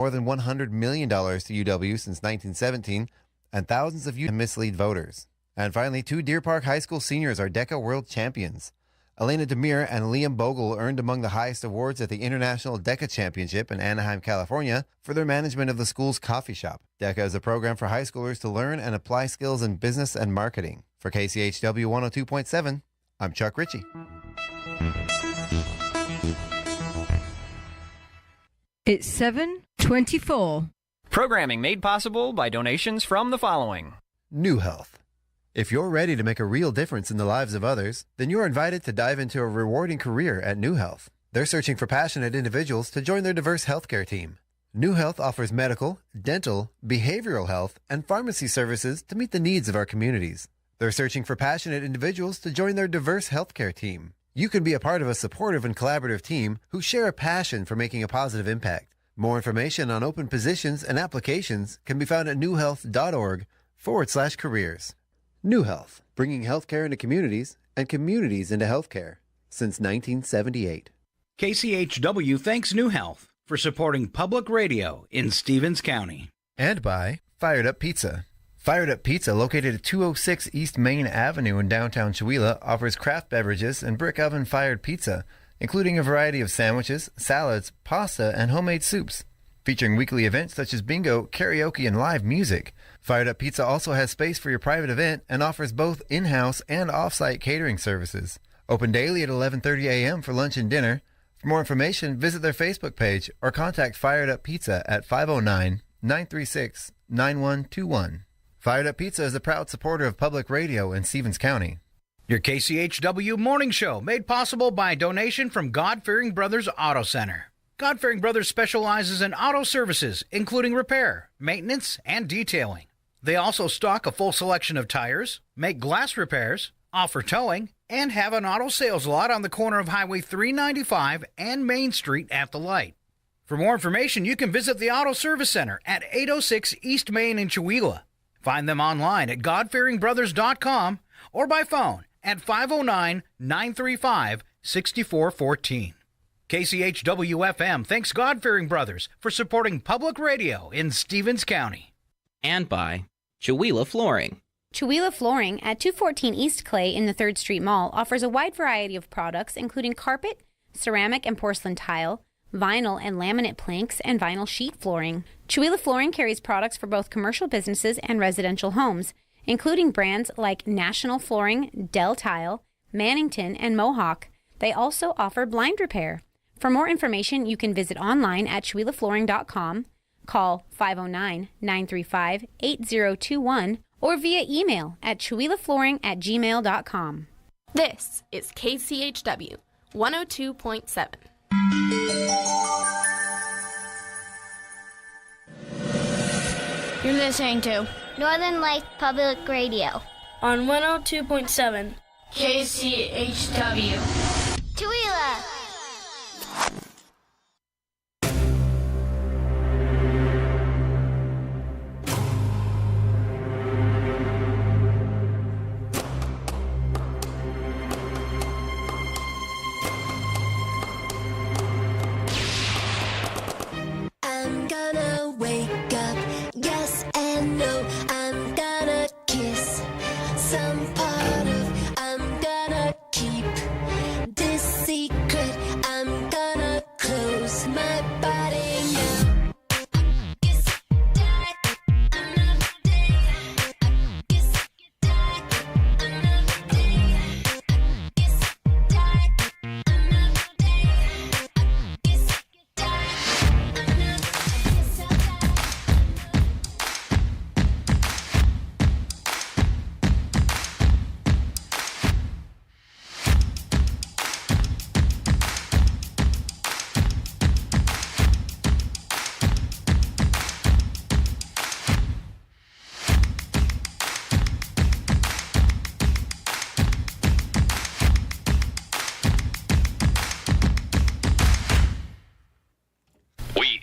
more than $100 million to UW since 1917, and thousands of youth mislead voters. And finally, 2 Deer Park High School seniors are DECA World Champions. Elena Demir and Liam Bogle earned among the highest awards at the International DECA Championship in Anaheim, California for their management of the school's coffee shop. DECA is a program for high schoolers to learn and apply skills in business and marketing. For KCHW 102.7, I'm Chuck Ritchie. It's 7:24. Programming made possible by donations from the following. New Health. If you're ready to make a real difference in the lives of others, then you're invited to dive into a rewarding career at New Health. They're searching for passionate individuals to join their diverse healthcare team. New Health offers medical, dental, behavioral health, and pharmacy services to meet the needs of our communities. They're searching for passionate individuals to join their diverse healthcare team. You can be a part of a supportive and collaborative team who share a passion for making a positive impact. More information on open positions and applications can be found at newhealth.org/careers. New Health, bringing healthcare into communities and communities into healthcare since 1978. KCHW thanks New Health for supporting public radio in Stevens County. And by Fired Up Pizza. Fired Up Pizza, located at 206 East Main Avenue in downtown Chewelah, offers craft beverages and brick oven-fired pizza, including a variety of sandwiches, salads, pasta, and homemade soups. Featuring weekly events such as bingo, karaoke, and live music. Fired Up Pizza also has space for your private event and offers both in-house and off-site catering services. Open daily at 11:30 a.m. for lunch and dinner. For more information, visit their Facebook page or contact Fired Up Pizza at 509-936-9121. Fired Up Pizza is a proud supporter of public radio in Stevens County. Your KCHW Morning Show, made possible by a donation from God-Fearing Brothers Auto Center. God-Fearing Brothers specializes in auto services, including repair, maintenance, and detailing. They also stock a full selection of tires, make glass repairs, offer towing, and have an auto sales lot on the corner of Highway 395 and Main Street at the light. For more information, you can visit the Auto Service Center at 806 East Main in Chewelah. Find them online at godfearingbrothers.com or by phone at 509-935-6414. KCHW-FM thanks God-Fearing Brothers for supporting public radio in Stevens County. And by Chewelah Flooring. Chewelah Flooring at 214 East Clay in the 3rd Street Mall offers a wide variety of products including carpet, ceramic and porcelain tile, vinyl and laminate planks, and vinyl sheet flooring. Chewelah Flooring carries products for both commercial businesses and residential homes, including brands like National Flooring, Del Tile, Mannington, and Mohawk. They also offer blind repair. For more information, you can visit online at ChewelahFlooring.com, call 509-935-8021, or via email at ChewelahFlooring@gmail.com. This is KCHW 102.7. You're listening to Northern Light Public Radio on 102.7 KCHW. Chewelah. I'm gonna wake up, yes and no. I'm gonna kiss some part of, I'm gonna keep this secret. I'm gonna close my body now.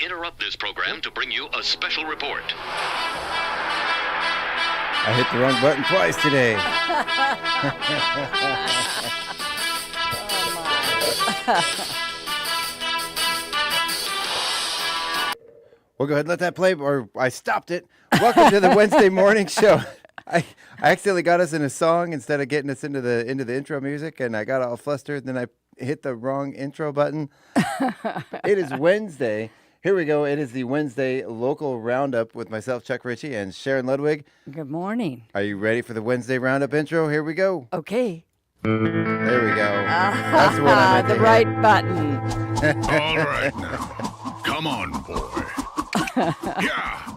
interrupt this program to bring you a special report. I hit the wrong button twice today. We'll go ahead and let that play, or I stopped it. Welcome to the Wednesday morning show. I accidentally got us in a song instead of getting us into the intro music, and I got all flustered. Then I hit the wrong intro button. It is Wednesday. Here we go. It is the Wednesday local roundup with myself, Chuck Ritchie, and Sharon Ludwig. Good morning. Are you ready for the Wednesday roundup intro? Here we go. Okay. There we go. That's the one I meant to the hit. right button. All right now. Come on, boy. Yeah.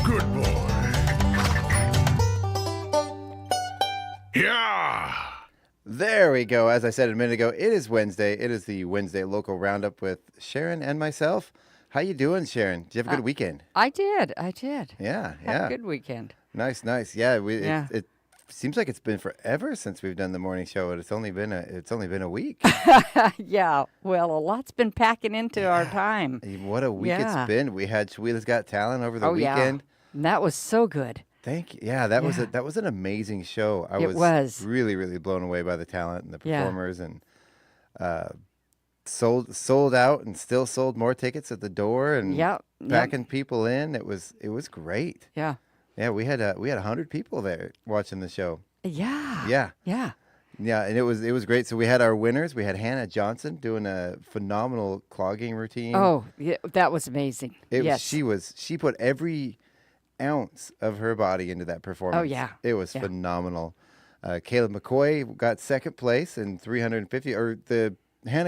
Good boy. Yeah. There we go. As I said a minute ago, it is Wednesday. It is the Wednesday local roundup with Sharon and myself. How you doing, Sharon? Did you have a good weekend? I did. Yeah. Had a good weekend. Nice. Yeah, it seems like it's been forever since we've done the morning show. It's only been a week. Yeah. Well, a lot's been packing into our time. What a week it's been. We had Shawila's Got Talent over the weekend. And that was so good. Thank you. Yeah, that was an amazing show. I was really, really blown away by the talent and the performers, and sold out and still sold more tickets at the door and packing people in. It was great. Yeah. Yeah, we had 100 people there watching the show. Yeah. Yeah, and it was great. So we had our winners. We had Hannah Johnson doing a phenomenal clogging routine. Oh, yeah, that was amazing. She put every ounce of her body into that performance. Oh yeah. It was phenomenal. Caleb McCoy got second place and Hannah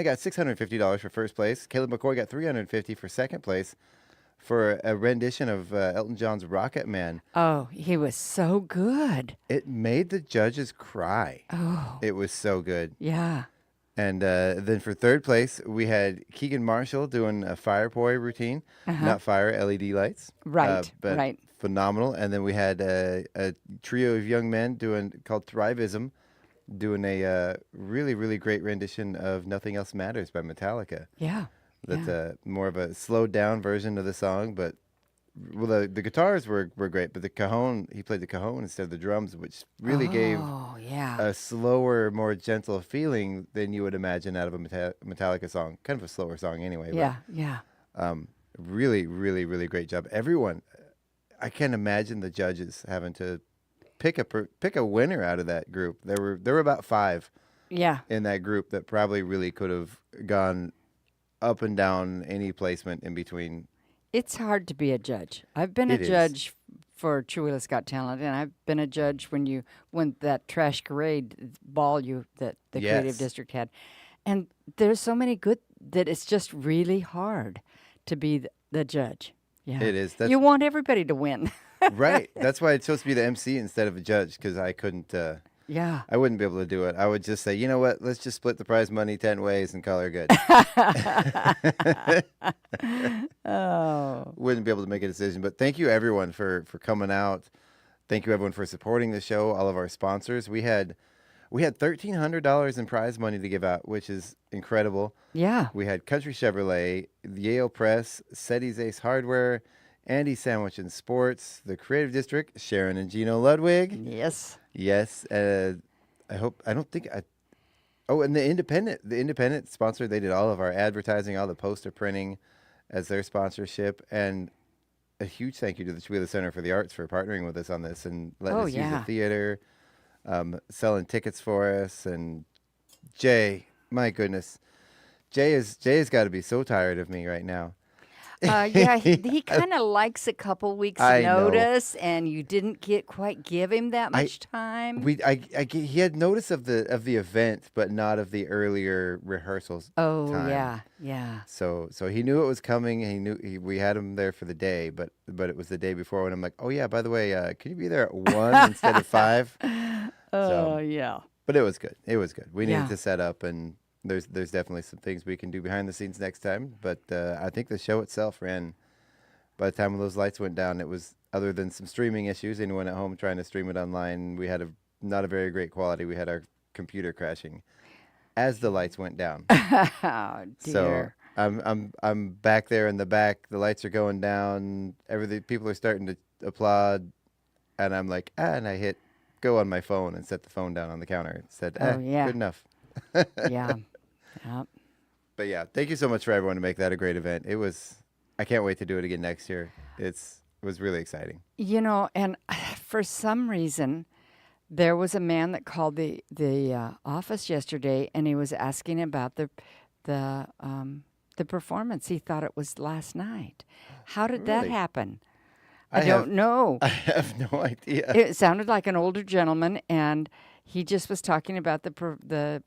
got $650 for first place. Caleb McCoy got $350 for second place for a rendition of Elton John's Rocket Man. Oh, he was so good. It made the judges cry. Oh. It was so good. Yeah. And then for third place, we had Keegan Marshall doing a fire poi routine, not fire, LED lights. Right, but right. Phenomenal. And then we had a trio of young men called Thrivism, doing a really, really great rendition of Nothing Else Matters by Metallica. Yeah. That's more of a slowed down version of the song, but the guitars were great, but the cajon, he played the cajon instead of the drums, which really gave a slower, more gentle feeling than you would imagine out of a Metallica song. Kind of a slower song anyway. Yeah. Really, really, really great job. Everyone, I can't imagine the judges having to pick a winner out of that group. There were about 5 in that group that probably really could have gone up and down any placement in between. It's hard to be a judge. I've been a judge for Chihuahua's Got Talent, and I've been a judge when that Trash Parade ball that the Creative District had. And there's so many good that it's just really hard to be the judge. Yeah. It is. You want everybody to win. Right. That's why I chose to be the MC instead of a judge, because I couldn't. I wouldn't be able to do it. I would just say, you know what? Let's just split the prize money 10 ways and call her good. Wouldn't be able to make a decision. But thank you, everyone, for coming out. Thank you, everyone, for supporting the show. All of our sponsors. We had $1,300 in prize money to give out, which is incredible. Yeah. We had Country Chevrolet, Yale Press, SETI's Ace Hardware, Andy Sandwich and Sports, the Creative District, Sharon and Gino Ludwig. Yes. And the independent sponsor, they did all of our advertising, all the poster printing as their sponsorship, and a huge thank you to the Chihuahua Center for the Arts for partnering with us on this and letting us use the theater, selling tickets for us. And Jay, my goodness, Jay's got to be so tired of me right now. He kind of likes a couple weeks notice, and you didn't give him that much time. He had notice of the event, but not of the earlier rehearsals. Oh, time. yeah. So he knew it was coming. He knew we had him there for the day, but it was the day before when I'm like, oh yeah, by the way, can you be there at 1 instead of 5? Yeah. But it was good. We needed to set up, and there's definitely some things we can do behind the scenes next time. But I think the show itself ran, by the time when those lights went down, it was, other than some streaming issues, anyone at home trying to stream it online, we had not a very great quality. We had our computer crashing as the lights went down. Oh, dear. So I'm back there in the back. The lights are going down. People are starting to applaud, and I'm like, and I hit go on my phone and set the phone down on the counter. It said, good enough. Yeah. Yep. But yeah, thank you so much for everyone to make that a great event. I can't wait to do it again next year. It was really exciting. And for some reason, there was a man that called the office yesterday, and he was asking about the performance. He thought it was last night. How did that happen? I don't know. I have no idea. It sounded like an older gentleman, and he just was talking about the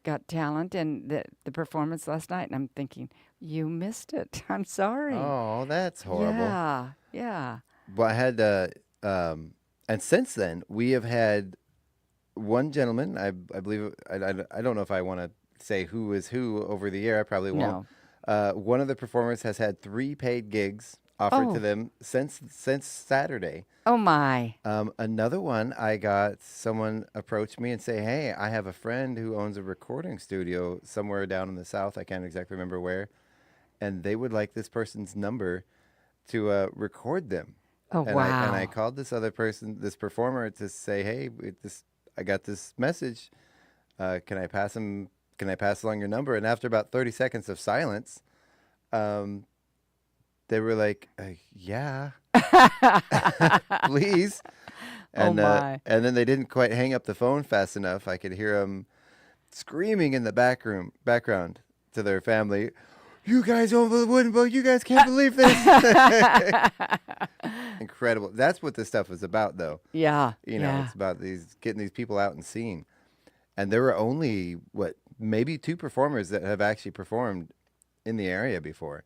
Got Talent and the performance last night. And I'm thinking, you missed it. I'm sorry. Oh, that's horrible. Yeah. Well, I had, and since then, we have had one gentleman, I believe, I don't know if I want to say who is who over the air. I probably won't. No. One of the performers has had 3 paid gigs offered to them since Saturday. Oh, my. Another one, I got someone approach me and say, hey, I have a friend who owns a recording studio somewhere down in the South. I can't exactly remember where. And they would like this person's number to record them. Oh, wow. And I called this other person, this performer, to say, hey, I got this message. Can I pass along your number? And after about 30 seconds of silence, they were like, yeah, please. And, and then they didn't quite hang up the phone fast enough. I could hear them screaming in the background to their family, you guys own the wooden boat. You guys can't believe this. Incredible. That's what this stuff is about, though. Yeah. It's about getting these people out and seeing. And there were only, maybe 2 performers that have actually performed in the area before.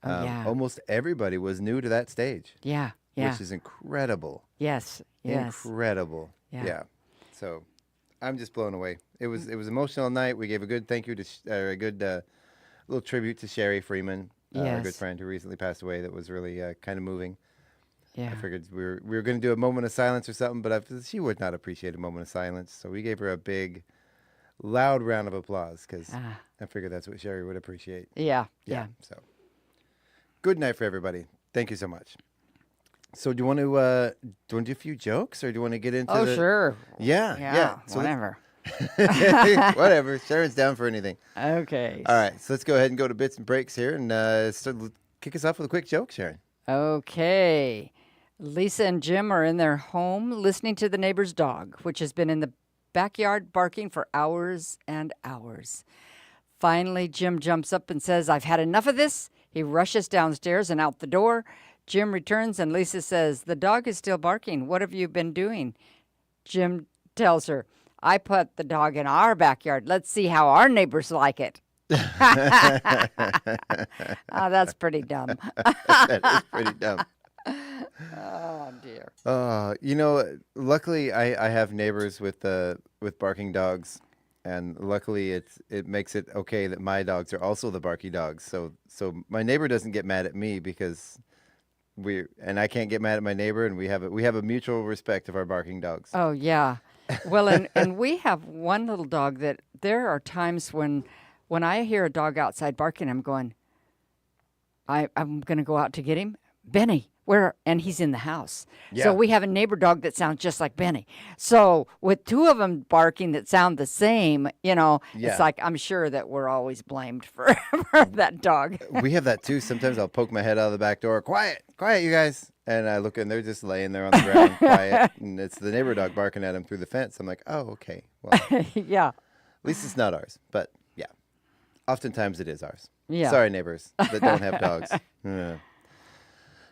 Almost everybody was new to that stage. Yeah. Which is incredible. Yes. Incredible. Yeah. So I'm just blown away. It was an emotional night. We gave a good thank you to a good little tribute to Sherry Freeman, our good friend who recently passed away. That was really kind of moving. Yeah. I figured we were going to do a moment of silence or something, but she would not appreciate a moment of silence. So we gave her a big, loud round of applause because I figured that's what Sherry would appreciate. Yeah. So good night for everybody. Thank you so much. So do you want to do a few jokes, or do you want to get into? Oh, sure. Yeah. So whatever. Whatever. Sharon's down for anything. Okay. All right. So let's go ahead and go to bits and breaks here, and kick us off with a quick joke, Sharon. Okay. Lisa and Jim are in their home listening to the neighbor's dog, which has been in the backyard barking for hours and hours. Finally, Jim jumps up and says, I've had enough of this. He rushes downstairs and out the door. Jim returns and Lisa says, the dog is still barking. What have you been doing? Jim tells her, I put the dog in our backyard. Let's see how our neighbors like it. That's pretty dumb. That is pretty dumb. Oh, dear. Luckily I have neighbors with barking dogs, and luckily it makes it okay that my dogs are also the barky dogs. So my neighbor doesn't get mad at me because and I can't get mad at my neighbor, and we have a mutual respect of our barking dogs. Oh, yeah. Well, and we have one little dog that there are times when I hear a dog outside barking, I'm going, I'm going to go out to get him. Benny, where? And he's in the house. Yeah. So we have a neighbor dog that sounds just like Benny. So with 2 of them barking that sound the same, it's like I'm sure that we're always blamed for that dog. We have that too. Sometimes I'll poke my head out of the back door. Quiet, you guys. And I look, and they're just laying there on the ground, quiet. And it's the neighbor dog barking at them through the fence. I'm like, oh, okay. Well, yeah. At least it's not ours. But yeah, oftentimes it is ours. Yeah. Sorry, neighbors that don't have dogs.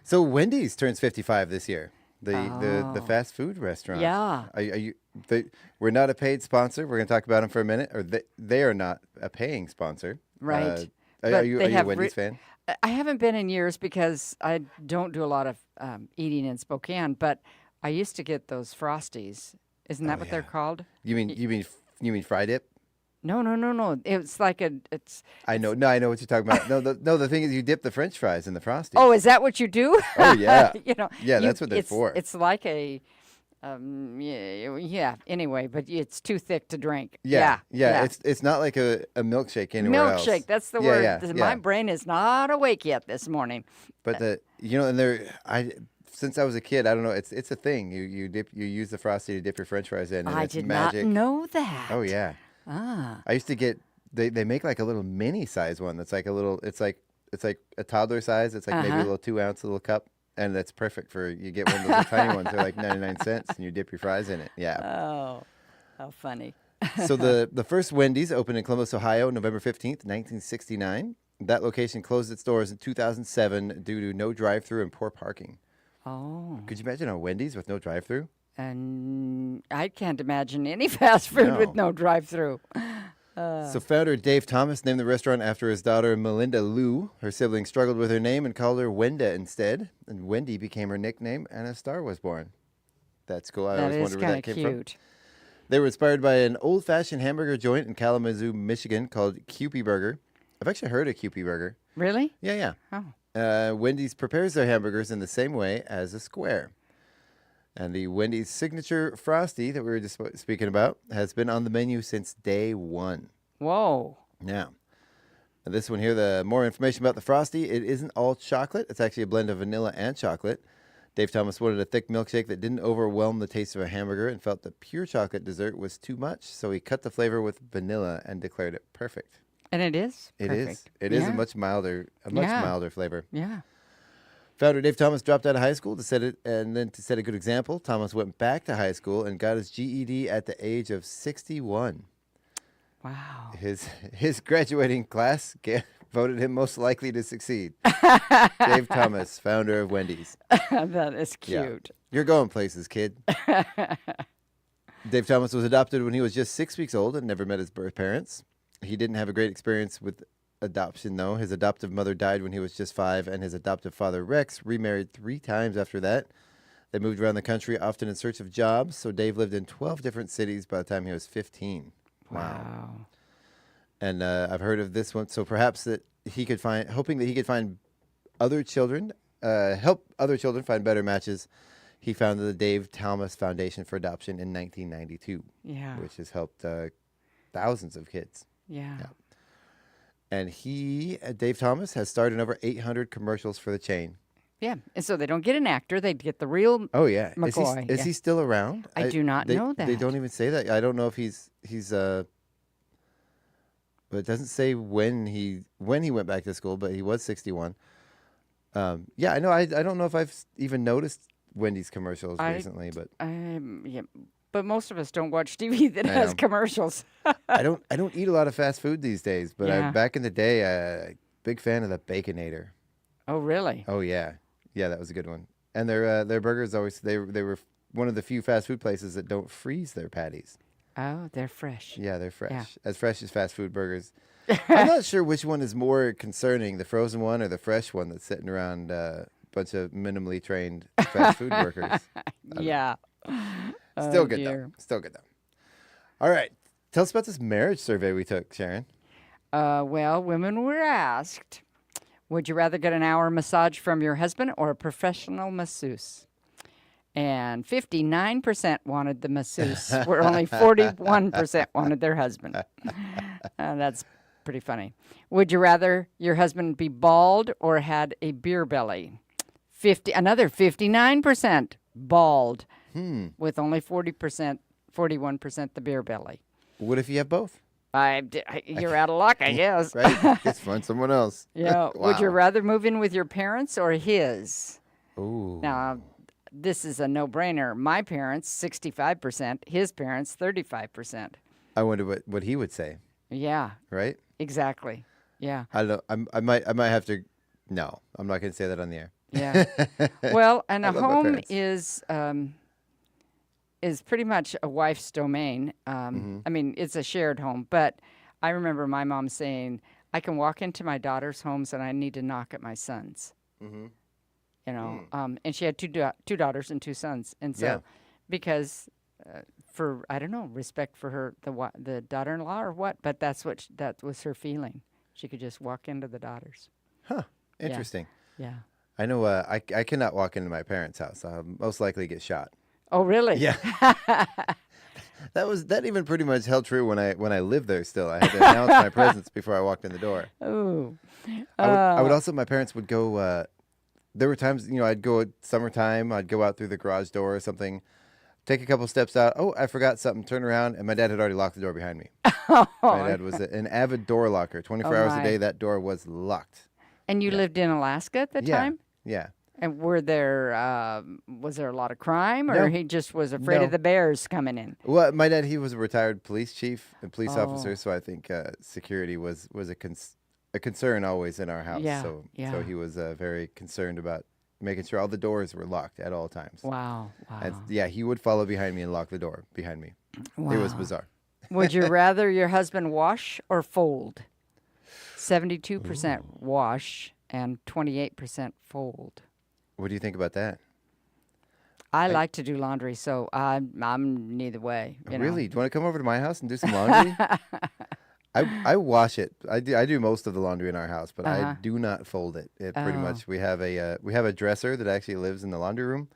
So Wendy's turns 55 this year. The fast food restaurant. Yeah. We're not a paid sponsor. We're going to talk about them for a minute. Or they are not a paying sponsor. Right. Are you a Wendy's fan? I haven't been in years because I don't do a lot of eating in Spokane. But I used to get those Frosties. Isn't that what they're called? You mean fry dip? No. It's like it's. I know. No, I know what you're talking about. No. The thing is, you dip the French fries in the Frosties. Oh, is that what you do? Oh yeah. Yeah, that's what they're for. It's like a. Anyway, but it's too thick to drink. Yeah. It's not like a milkshake anywhere else. Milkshake, that's the word. My brain is not awake yet this morning. But since I was a kid, I don't know. It's a thing. You use the Frosty to dip your French fries in. And I it's did magic. not know that. Oh yeah. Ah. I used to get they make like a little mini size one that's like a little. It's like a toddler size. It's like maybe a little 2-ounce little cup, and that's perfect for you get one of those tiny ones. They're like 99 cents, and you dip your fries in it. Yeah. Oh, how funny. So the first Wendy's opened in Columbus, Ohio, November 15th, 1969. That location closed its doors in 2007 due to no drive-through and poor parking. Oh. Could you imagine a Wendy's with no drive-through? And I can't imagine any fast food with no drive-through. So founder Dave Thomas named the restaurant after his daughter Melinda Lou. Her siblings struggled with her name and called her Wenda instead. And Wendy became her nickname, and a star was born. That's cool. I always wondered where that came from. They were inspired by an old-fashioned hamburger joint in Kalamazoo, Michigan called Kewpie Burger. I've actually heard of Kewpie Burger. Really? Yeah. Oh. Wendy's prepares their hamburgers in the same way as a square. And the Wendy's signature Frosty that we were just speaking about has been on the menu since day one. Whoa. Yeah. And this one here, the more information about the Frosty, it isn't all chocolate. It's actually a blend of vanilla and chocolate. Dave Thomas wanted a thick milkshake that didn't overwhelm the taste of a hamburger and felt the pure chocolate dessert was too much, so he cut the flavor with vanilla and declared it perfect. And it is It perfect. is. It is a much milder flavor. Yeah. Founder Dave Thomas dropped out of high school to set a good example. Thomas went back to high school and got his GED at the age of 61. Wow. His graduating class voted him most likely to succeed. Dave Thomas, founder of Wendy's. That is cute. Yeah. You're going places, kid. Dave Thomas was adopted when he was just 6 weeks old and never met his birth parents. He didn't have a great experience with adoption, though. His adoptive mother died when he was just 5, and his adoptive father, Rex, remarried 3 times after that. They moved around the country, often in search of jobs, so Dave lived in 12 different cities by the time he was 15. Wow. And I've heard of this one, so perhaps hoping that he could find other children, help other children find better matches, he founded the Dave Thomas Foundation for Adoption in 1992. Yeah. Which has helped thousands of kids. Yeah. And Dave Thomas, has starred in over 800 commercials for the chain. Yeah, and so they don't get an actor; they get the real. Oh yeah, McCoy. Is he still around? I do not know that. They don't even say that. I don't know if he's. But it doesn't say when he went back to school. But he was 61. Yeah, I know. I don't know if I've even noticed Wendy's commercials recently, but yeah. But most of us don't watch TV that has commercials. I don't eat a lot of fast food these days. But back in the day, big fan of the Baconator. Oh really? Oh yeah. Yeah, that was a good one. And their burgers they were one of the few fast food places that don't freeze their patties. Oh, they're fresh. Yeah, they're fresh. Yeah. As fresh as fast food burgers. I'm not sure which one is more concerning, the frozen one or the fresh one that's sitting around a bunch of minimally trained fast food workers. Yeah. Still good though. Still good though. All right. Tell us about this marriage survey we took, Sharon. Well, women were asked, would you rather get an hour massage from your husband or a professional masseuse? And 59% wanted the masseuse, where only 41% wanted their husband. That's pretty funny. Would you rather your husband be bald or had a beer belly? Another 59% bald, with only 41% the beer belly. What if you have both? You're out of luck, I guess. Right? Just find someone else. Yeah. Wow. Would you rather move in with your parents or his? Ooh. Now, this is a no-brainer. My parents, 65%. His parents, 35%. I wonder what he would say. Yeah. Right? Exactly. Yeah. I don't know. I might have to. No, I'm not going to say that on the air. Yeah. Well, and a home is pretty much a wife's domain. I mean, it's a shared home, but I remember my mom saying, I can walk into my daughter's homes and I need to knock at my son's. Mm-hmm. You know, and she had two daughters and 2 sons. And so, because for, I don't know, respect for her, the daughter-in-law or what, but that was her feeling. She could just walk into the daughters. Huh. Interesting. Yeah. I know I cannot walk into my parents' house. I'll most likely get shot. Oh, really? Yeah. That even pretty much held true when I lived there still. I had to announce my presence before I walked in the door. Ooh. I would also, my parents would go, there were times, I'd go at summertime, I'd go out through the garage door or something, take a couple steps out. Oh, I forgot something. Turn around, and my dad had already locked the door behind me. My dad was an avid door locker. 24 hours a day, that door was locked. And you lived in Alaska at the time? Yeah. And was there a lot of crime, or he just was afraid of the bears coming in? Well, my dad, he was a retired police chief and police officer, so I think security was a concern always in our house. So he was very concerned about making sure all the doors were locked at all times. Wow. And, he would follow behind me and lock the door behind me. Wow. It was bizarre. Would you rather your husband wash or fold? 72% wash and 28% fold. What do you think about that? I like to do laundry, so I'm neither way. Really? Do you want to come over to my house and do some laundry? I wash it. I do most of the laundry in our house, but I do not fold it. Pretty much, we have a dresser that actually lives in the laundry room,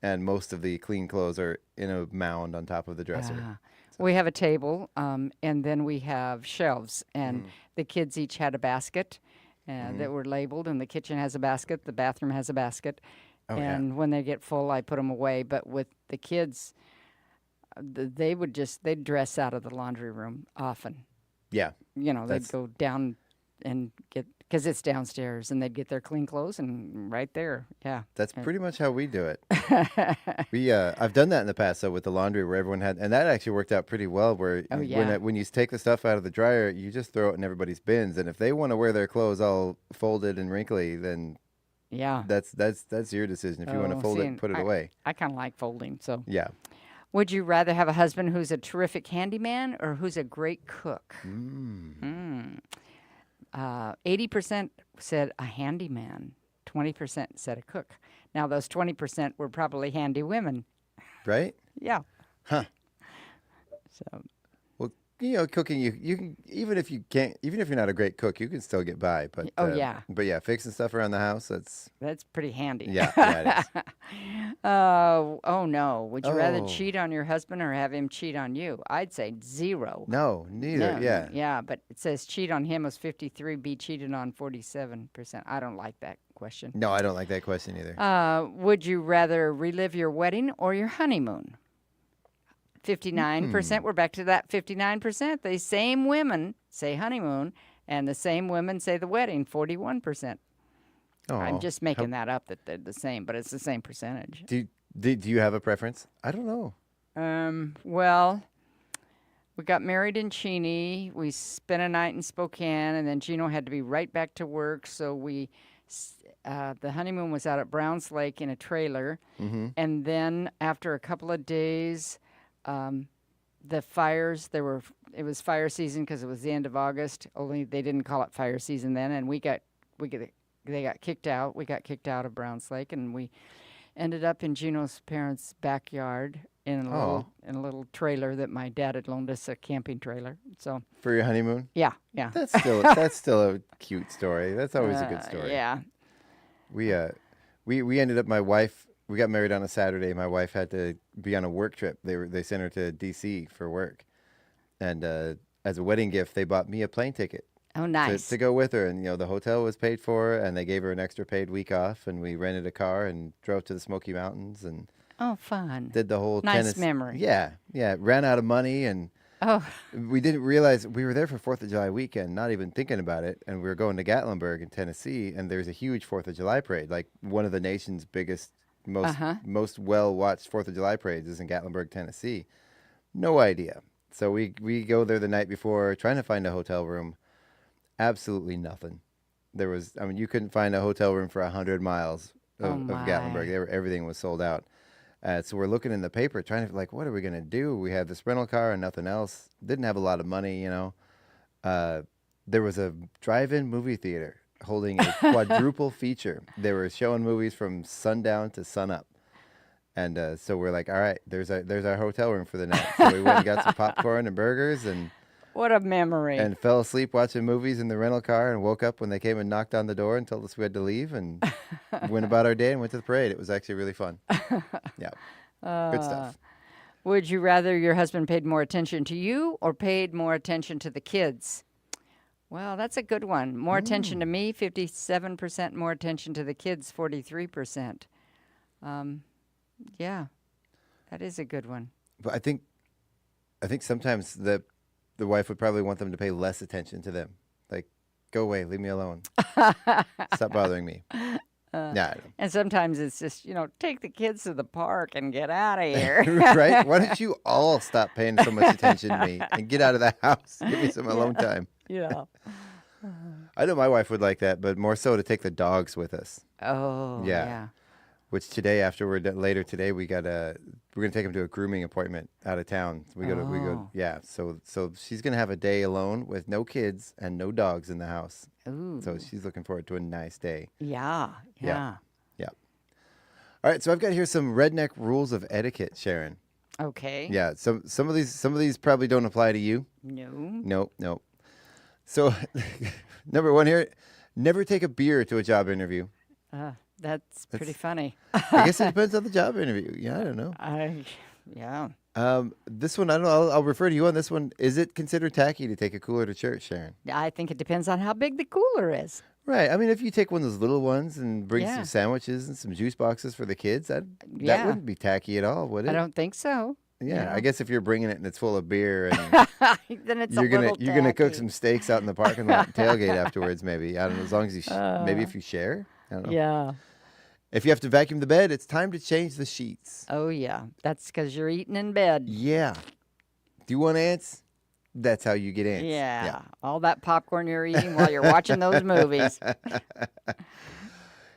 and most of the clean clothes are in a mound on top of the dresser. So. We have a table, and then we have shelves, and the kids each had a basket that were labeled, and the kitchen has a basket, the bathroom has a basket, and when they get full, I put them away. But with the kids, they'd dress out of the laundry room often. Yeah. They'd go down and get, because it's downstairs, and they'd get their clean clothes and right there. Yeah. That's pretty much how we do it. I've done that in the past, though, with the laundry where everyone had, and that actually worked out pretty well where when you take the stuff out of the dryer, you just throw it in everybody's bins. And if they want to wear their clothes all folded and wrinkly, then that's your decision. If you want to fold it and put it away. I kind of like folding, so. Yeah. Would you rather have a husband who's a terrific handyman or who's a great cook? 80% said a handyman. 20% said a cook. Now, those 20% were probably handy women. Right? Yeah. Huh. So. Well, cooking, you can, even if you're not a great cook, you can still get by. But But fixing stuff around the house, that's pretty handy. Yeah, it is. Oh no. Would you rather cheat on your husband or have him cheat on you? I'd say 0. No, neither. No, yeah, but it says cheat on him was 53, be cheated on 47%. I don't like that question. No, I don't like that question either. Would you rather relive your wedding or your honeymoon? 59%. We're back to that 59%. The same women say honeymoon, and the same women say the wedding, 41%. I'm just making that up that they're the same, but it's the same percentage. Do you have a preference? I don't know. Well, we got married in Cheney. We spent a night in Spokane, and then Gino had to be right back to work, so the honeymoon was out at Browns Lake in a trailer, and then after a couple of days, the fires, it was fire season because it was the end of August, only they didn't call it fire season then, and they got kicked out. We got kicked out of Browns Lake, and we ended up in Gino's parents' backyard in a little trailer that my dad had loaned us, a camping trailer. So for your honeymoon? Yeah. That's still a cute story. That's always a good story. Yeah. We ended up, we got married on a Saturday. My wife had to be on a work trip. They sent her to D.C. for work. And as a wedding gift, they bought me a plane ticket. Oh, nice. To go with her. And, the hotel was paid for, and they gave her an extra paid week off. And we rented a car and drove to the Smoky Mountains and fun. Did the whole nice memory. Yeah. Ran out of money, and we didn't realize we were there for 4th of July weekend, not even thinking about it. And we were going to Gatlinburg in Tennessee, and there's a huge 4th of July parade, like one of the nation's biggest, most well-watched 4th of July parades is in Gatlinburg, Tennessee. No idea. So we go there the night before, trying to find a hotel room. Absolutely nothing. You couldn't find a hotel room for 100 miles of Gatlinburg. Everything was sold out. So we're looking in the paper, trying to, what are we going to do? We had this rental car and nothing else. Didn't have a lot of money, There was a drive-in movie theater holding a quadruple feature. They were showing movies from sundown to sunup. And so we're like, all right, there's our hotel room for the night. So we went and got some popcorn and burgers and... What a memory. And fell asleep watching movies in the rental car and woke up when they came and knocked on the door and told us we had to leave and went about our day and went to the parade. It was actually really fun. Yeah. Good stuff. Would you rather your husband paid more attention to you or paid more attention to the kids? Well, that's a good one. More attention to me, 57%. More attention to the kids, 43%. Yeah. That is a good one. But I think sometimes the wife would probably want them to pay less attention to them. Like, go away, leave me alone. Stop bothering me. I don't. And sometimes it's just, take the kids to the park and get out of here. Right? Why don't you all stop paying so much attention to me and get out of the house? Give me some alone time. Yeah. I know my wife would like that, but more so to take the dogs with us. Oh, yeah. Which today, after we're done, later today, we're gonna take him to a grooming appointment out of town. We go. Yeah. So she's gonna have a day alone with no kids and no dogs in the house. Ooh. So she's looking forward to a nice day. Yeah. All right. So I've got here some redneck rules of etiquette, Sharon. Okay. Yeah. Some of these probably don't apply to you. No. Nope. So number 1 here, never take a beer to a job interview. That's pretty funny. I guess it depends on the job interview. Yeah, I don't know. This one, I don't know. I'll refer to you on this one. Is it considered tacky to take a cooler to church, Sharon? I think it depends on how big the cooler is. Right. I mean, if you take one of those little ones and bring some sandwiches and some juice boxes for the kids, that wouldn't be tacky at all, would it? I don't think so. Yeah, I guess if you're bringing it and it's full of beer, and then it's you're gonna cook some steaks out in the parking lot tailgate afterwards. Maybe I don't know. As long as you maybe if you share. I don't know. Yeah. If you have to vacuum the bed, it's time to change the sheets. Oh yeah, that's because you're eating in bed. Yeah. Do you want ants? That's how you get ants. Yeah. All that popcorn you're eating while you're watching those movies.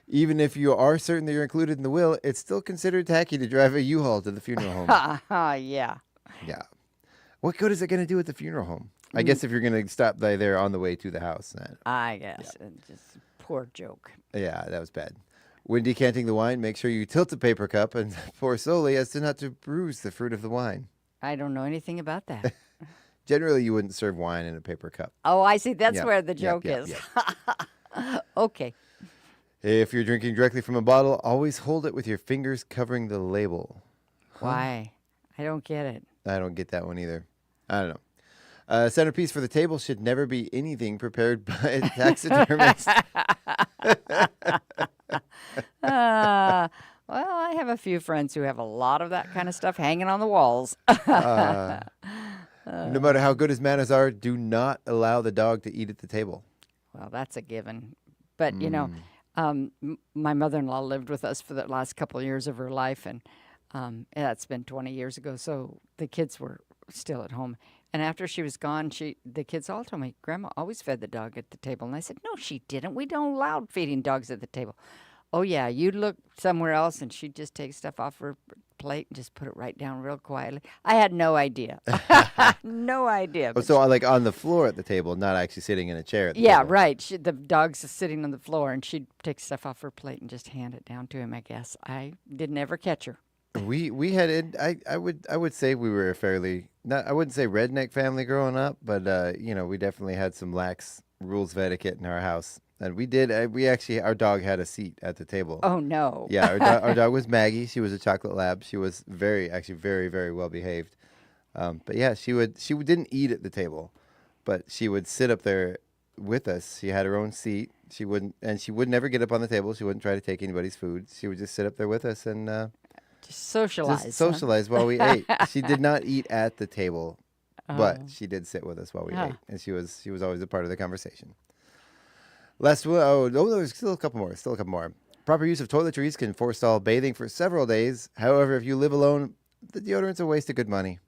Even if you are certain that you're included in the will, it's still considered tacky to drive a U-Haul to the funeral home. Yeah. Yeah. What good is it going to do at the funeral home? I guess if you're going to stop by there on the way to the house. I guess. Yeah. Just poor joke. Yeah, that was bad. When decanting the wine, make sure you tilt the paper cup and pour slowly as to not to bruise the fruit of the wine. I don't know anything about that. Generally, you wouldn't serve wine in a paper cup. Oh, I see. That's where the joke is. Okay. If you're drinking directly from a bottle, always hold it with your fingers covering the label. Why? I don't get it. I don't get that one either. I don't know. Centerpiece for the table should never be anything prepared by a taxidermist. Well, I have a few friends who have a lot of that kind of stuff hanging on the walls. No matter how good his manners are, do not allow the dog to eat at the table. Well, that's a given. But, my mother-in-law lived with us for the last couple of years of her life, and that's been 20 years ago, so the kids were still at home. And after she was gone, the kids all told me, Grandma always fed the dog at the table. And I said, no, she didn't. We don't allow feeding dogs at the table. Oh, yeah, you'd look somewhere else, and she'd just take stuff off her plate and just put it right down real quietly. I had no idea. No idea. Oh, so like on the floor at the table, not actually sitting in a chair at the table. Right. The dog's sitting on the floor, and she'd take stuff off her plate and just hand it down to him, I guess. I didn't ever catch her. We had it. I would say we were a fairly, I wouldn't say redneck family growing up, but we definitely had some lax rules of etiquette in our house. And we did. Our dog had a seat at the table. Oh no! Yeah, our dog was Maggie. She was a chocolate lab. She was very, very well behaved. But yeah, she didn't eat at the table, but she would sit up there with us. She had her own seat. She would never get up on the table. She wouldn't try to take anybody's food. She would just sit up there with us and just socialize. Just socialize while we ate. She did not eat at the table, but she did sit with us while we ate, and she was always a part of the conversation. Last one. Oh, there's still a couple more. Proper use of toiletries can forestall bathing for several days. However, if you live alone, the deodorant's a waste of good money.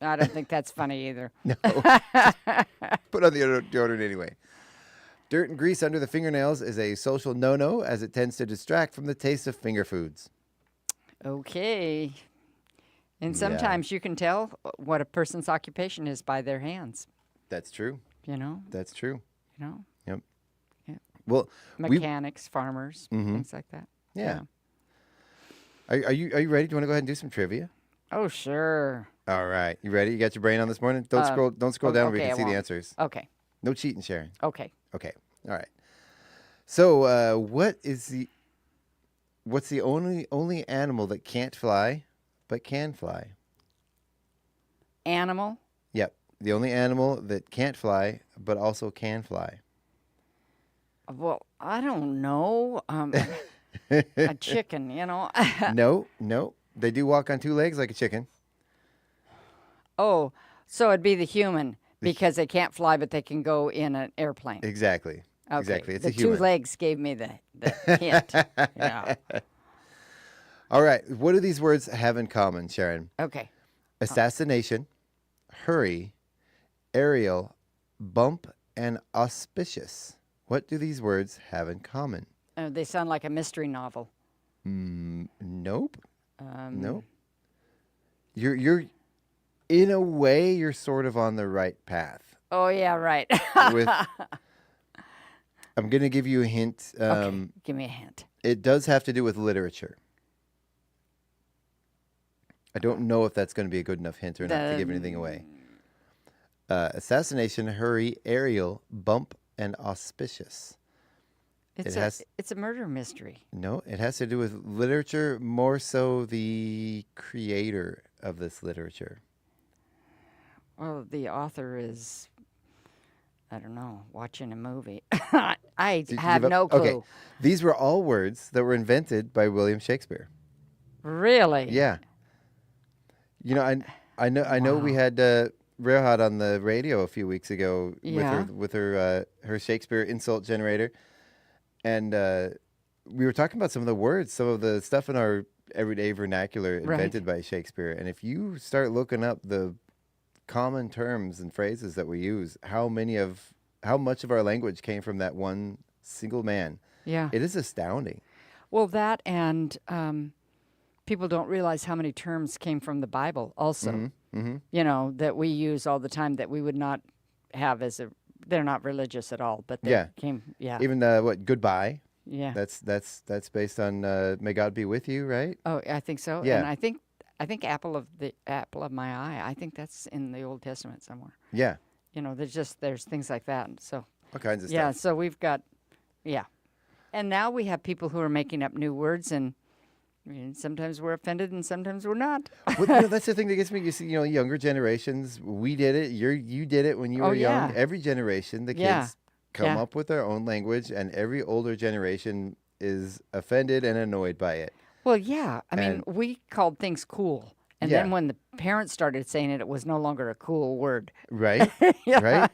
I don't think that's funny either. No. Put on the deodorant anyway. Dirt and grease under the fingernails is a social no-no, as it tends to distract from the taste of finger foods. Okay. And sometimes you can tell what a person's occupation is by their hands. That's true. That's true. Yep. Yeah. Well, mechanics, farmers, things like that. Yeah. Are you ready? Do you want to go ahead and do some trivia? Oh, sure. All right. You ready? You got your brain on this morning? Don't scroll down where we can see the answers. Okay. No cheating, Sharon. Okay. All right. So, what's the only animal that can't fly but can fly? Animal? Yep. The only animal that can't fly but also can fly. Well, I don't know. A chicken, No. They do walk on two legs like a chicken. Oh, so it'd be the human because they can't fly, but they can go in an airplane. Exactly. Okay. Exactly. It's the a human. two legs gave me the hint. Yeah. All right. What do these words have in common, Sharon? Okay. Assassination, hurry, aerial, bump, and auspicious. What do these words have in common? They sound like a mystery novel. Nope. Nope. You're in a way, you're sort of on the right path. Oh yeah, right. I'm going to give you a hint. Okay, give me a hint. It does have to do with literature. I don't know if that's going to be a good enough hint or not to give anything away. Assassination, hurry, aerial, bump, and auspicious. It's a murder mystery. No, it has to do with literature, more so the creator of this literature. Well, the author is, I don't know, watching a movie. I have no clue. Okay, these were all words that were invented by William Shakespeare. Really? Yeah. You know, I know we had Real Hot on the radio a few weeks ago with her Shakespeare insult generator, and we were talking about some of the words, some of the stuff in our everyday vernacular invented by Shakespeare. And if you start looking up the common terms and phrases that we use, how much of our language came from that one single man? Yeah, it is astounding. Well, that and people don't realize how many terms came from the Bible also. You know, that we use all the time that we would not have they're not religious at all, but they came, Even goodbye. Yeah. That's based on may God be with you, right? Oh, I think so. Yeah. And I think apple of my eye, I think that's in the Old Testament somewhere. Yeah. You know, there's things like that. And so all kinds of stuff. Yeah, so we've got And now we have people who are making up new words, and I mean, sometimes we're offended and sometimes we're not. Well, that's the thing that gets me. You see, younger generations, we did it. You did it when you were young. Every generation, the kids come up with their own language, and every older generation is offended and annoyed by it. Well, yeah. I mean, we called things cool. And then when the parents started saying it, it was no longer a cool word. Right? Right?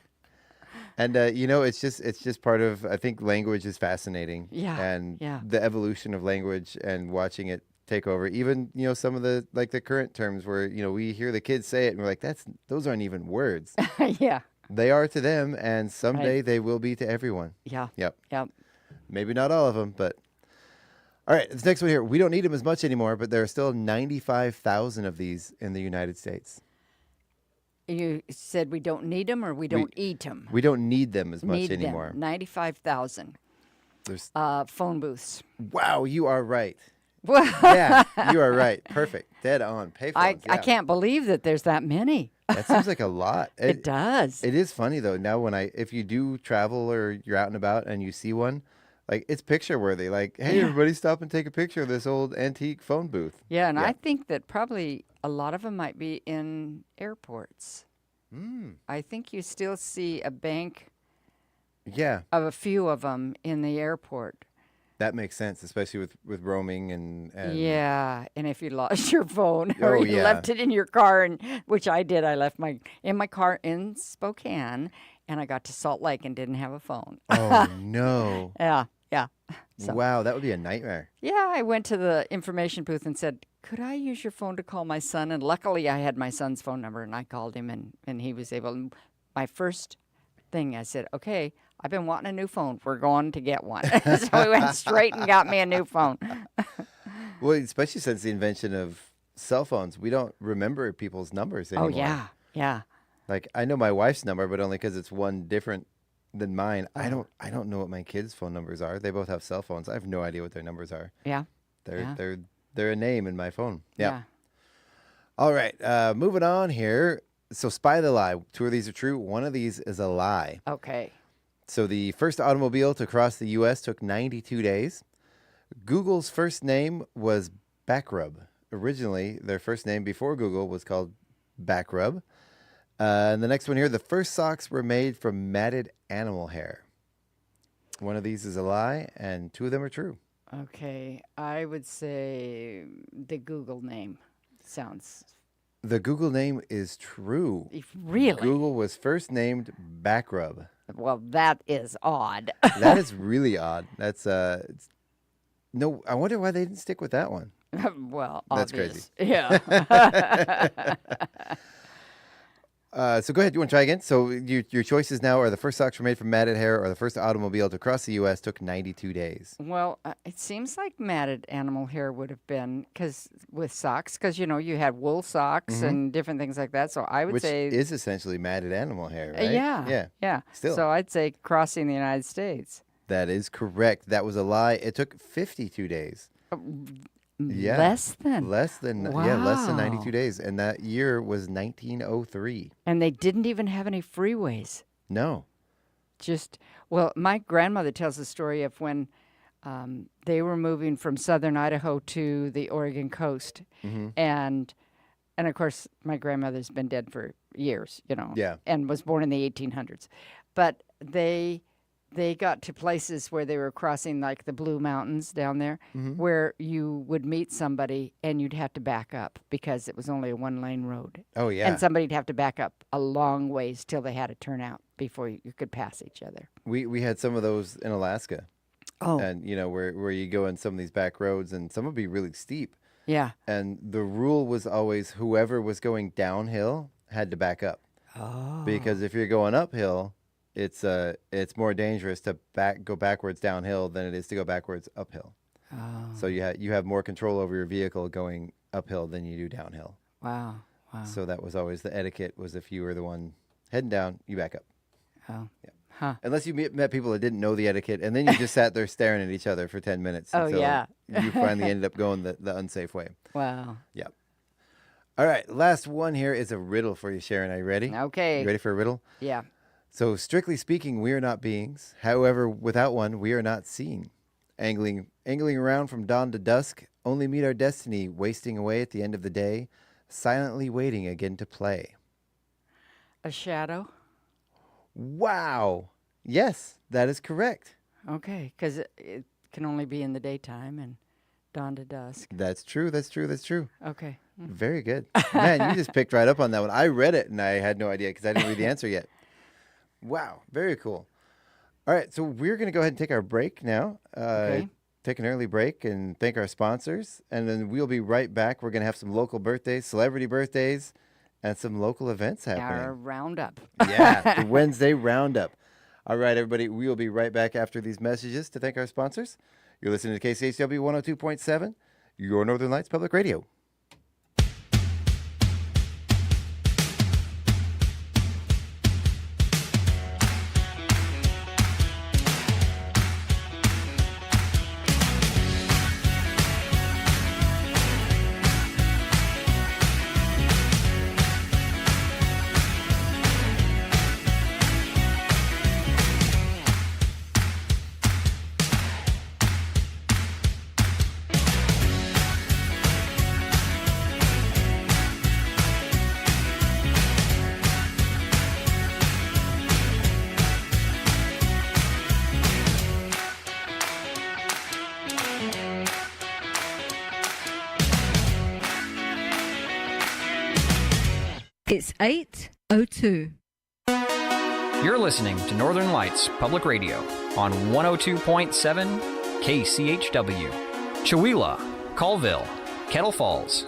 And, it's just part of, I think language is fascinating. Yeah. And the evolution of language and watching it take over. Even, some of the current terms where, we hear the kids say it and we're like, those aren't even words. Yeah. They are to them, and someday they will be to everyone. Yeah. Yep. Yep. Maybe not all of them, but. All right, this next one here. We don't need them as much anymore, but there are still 95,000 of these in the United States. You said we don't need them or we don't eat them? We don't need them as much anymore. 95,000. There's phone booths. Wow, you are right. Yeah, you are right. Perfect. Dead on. Payphones. I can't believe that there's that many. That seems like a lot. It does. It is funny, though. Now, if you do travel or you're out and about and you see one, it's picture worthy. Like, hey, everybody stop and take a picture of this old antique phone booth. Yeah, and I think that probably a lot of them might be in airports. I think you still see a bank of a few of them in the airport. That makes sense, especially with roaming and yeah, and if you lost your phone or you left it in your car, which I did. I left in my car in Spokane, and I got to Salt Lake and didn't have a phone. Oh, no. Yeah. So, wow, that would be a nightmare. Yeah, I went to the information booth and said, could I use your phone to call my son? And luckily I had my son's phone number, and I called him, and he was able. My first thing, I said, okay, I've been wanting a new phone. We're going to get one. So we went straight and got me a new phone. Well, especially since the invention of cell phones, we don't remember people's numbers anymore. Oh, yeah. Like, I know my wife's number, but only because it's one different than mine. I don't know what my kids' phone numbers are. They both have cell phones. I have no idea what their numbers are. Yeah. They're a name in my phone. Yeah. All right. Moving on here. So, spy the lie. 2 of these are true. 1 of these is a lie. Okay. So the first automobile to cross the U.S. took 92 days. Google's first name was Backrub. Originally, their first name before Google was called Backrub. And the next one here, the first socks were made from matted animal hair. 1 of these is a lie, and 2 of them are true. Okay, I would say the Google name sounds. The Google name is true. Really? Google was first named Backrub. Well, that is odd. That is really odd. That's no. I wonder why they didn't stick with that one. Well, that's obvious. crazy. Yeah. So go ahead. You want to try again? So your choices now are the first socks were made from matted hair, or the first automobile to cross the U.S. took 92 days. Well, it seems like matted animal hair would have been with socks, because you had wool socks and different things like that. So I would say which is essentially matted animal hair, right? Yeah. Still, so I'd say crossing the United States. That is correct. That was a lie. It took 52 days. Yeah. Less than less than 92 days, and that year was 1903. And they didn't even have any freeways. No. My grandmother tells the story of when they were moving from southern Idaho to the Oregon coast, and of course my grandmother's been dead for years, and was born in the 1800s, but they got to places where they were crossing, like the Blue Mountains down there, where you would meet somebody and you'd have to back up because it was only a one-lane road. Oh, yeah. And somebody'd have to back up a long ways till they had to turn out before you could pass each other. We had some of those in Alaska. Oh. And, where you go in some of these back roads, and some would be really steep. Yeah. And the rule was always whoever was going downhill had to back up. Oh. Because if you're going uphill, it's more dangerous to go backwards downhill than it is to go backwards uphill. Oh. So you have more control over your vehicle going uphill than you do downhill. Wow. So that was always the etiquette, was if you were the one heading down, you back up. Oh. Yeah. Huh. Unless you met people that didn't know the etiquette, and then you just sat there staring at each other for 10 minutes until you finally ended up going the unsafe way. Wow. Yeah. All right, last one here is a riddle for you, Sharon. Are you ready? Okay. You ready for a riddle? Yeah. So, strictly speaking, we are not beings. However, without one, we are not seen. Angling around from dawn to dusk, only meet our destiny, wasting away at the end of the day, silently waiting again to play. A shadow? Wow. Yes, that is correct. Okay, because it can only be in the daytime and dawn to dusk. That's true. Okay. Very good. Man, you just picked right up on that one. I read it, and I had no idea because I didn't read the answer yet. Wow, very cool. All right, so we're going to go ahead and take our break now. Okay. Take an early break and thank our sponsors, and then we'll be right back. We're going to have some local birthdays, celebrity birthdays, and some local events happening. Our Roundup. Yeah, the Wednesday Roundup. All right, everybody, we will be right back after these messages to thank our sponsors. You're listening to KCHW 102.7, your Northern Lights Public Radio. It's 8:02. You're listening to Northern Lights Public Radio on 102.7 KCHW. Chewelah, Colville, Kettle Falls.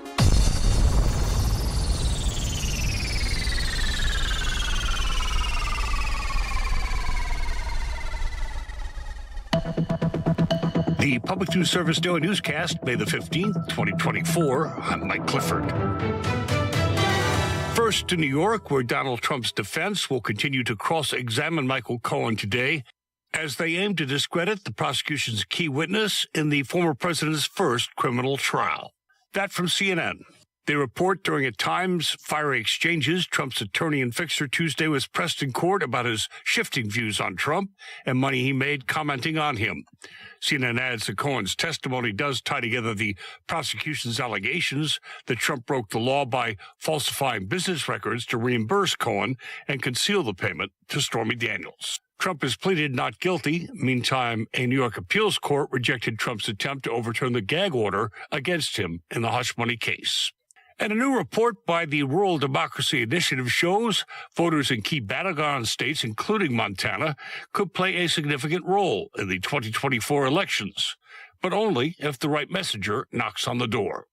The Public News Service Daily Newscast, May the 15th, 2024. I'm Mike Clifford. First to New York, where Donald Trump's defense will continue to cross-examine Michael Cohen today as they aim to discredit the prosecution's key witness in the former president's first criminal trial. That from CNN. They report during at times fiery exchanges, Trump's attorney and fixer Tuesday was pressed in court about his shifting views on Trump and money he made commenting on him. CNN adds that Cohen's testimony does tie together the prosecution's allegations that Trump broke the law by falsifying business records to reimburse Cohen and conceal the payment to Stormy Daniels. Trump has pleaded not guilty. Meantime, a New York appeals court rejected Trump's attempt to overturn the gag order against him in the hush money case. And a new report by the Rural Democracy Initiative shows voters in key battleground states, including Montana, could play a significant role in the 2024 elections, but only if the right messenger knocks on the door.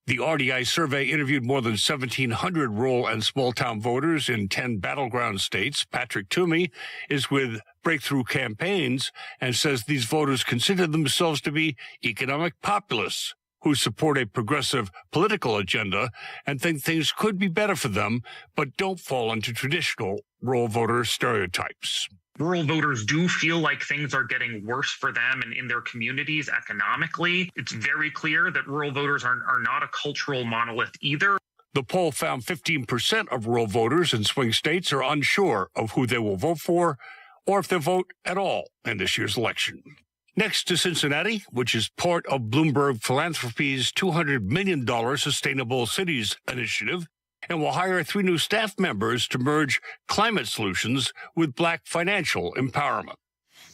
The RDI survey interviewed more than 1,700 rural and small-town voters in 10 battleground states. Patrick Toomey is with Breakthrough Campaigns and says these voters consider themselves to be economic populists who support a progressive political agenda and think things could be better for them, but don't fall into traditional rural voter stereotypes. Rural voters do feel like things are getting worse for them and in their communities economically. It's very clear that rural voters are not a cultural monolith either. The poll found 15% of rural voters in swing states are unsure of who they will vote for or if they'll vote at all in this year's election. Next to Cincinnati, which is part of Bloomberg Philanthropies' $200 million Sustainable Cities initiative, and will hire 3 new staff members to merge climate solutions with Black financial empowerment.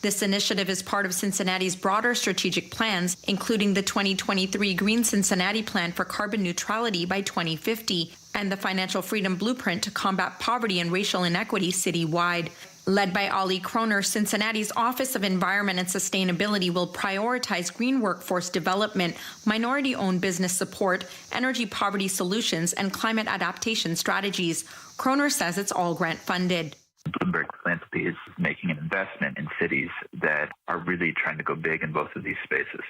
This initiative is part of Cincinnati's broader strategic plans, including the 2023 Green Cincinnati Plan for carbon neutrality by 2050 and the Financial Freedom Blueprint to combat poverty and racial inequity citywide. Led by Ollie Kroner, Cincinnati's Office of Environment and Sustainability will prioritize green workforce development, minority-owned business support, energy poverty solutions, and climate adaptation strategies. Kroner says it's all grant-funded. Bloomberg Philanthropy is making an investment in cities that are really trying to go big in both of these spaces.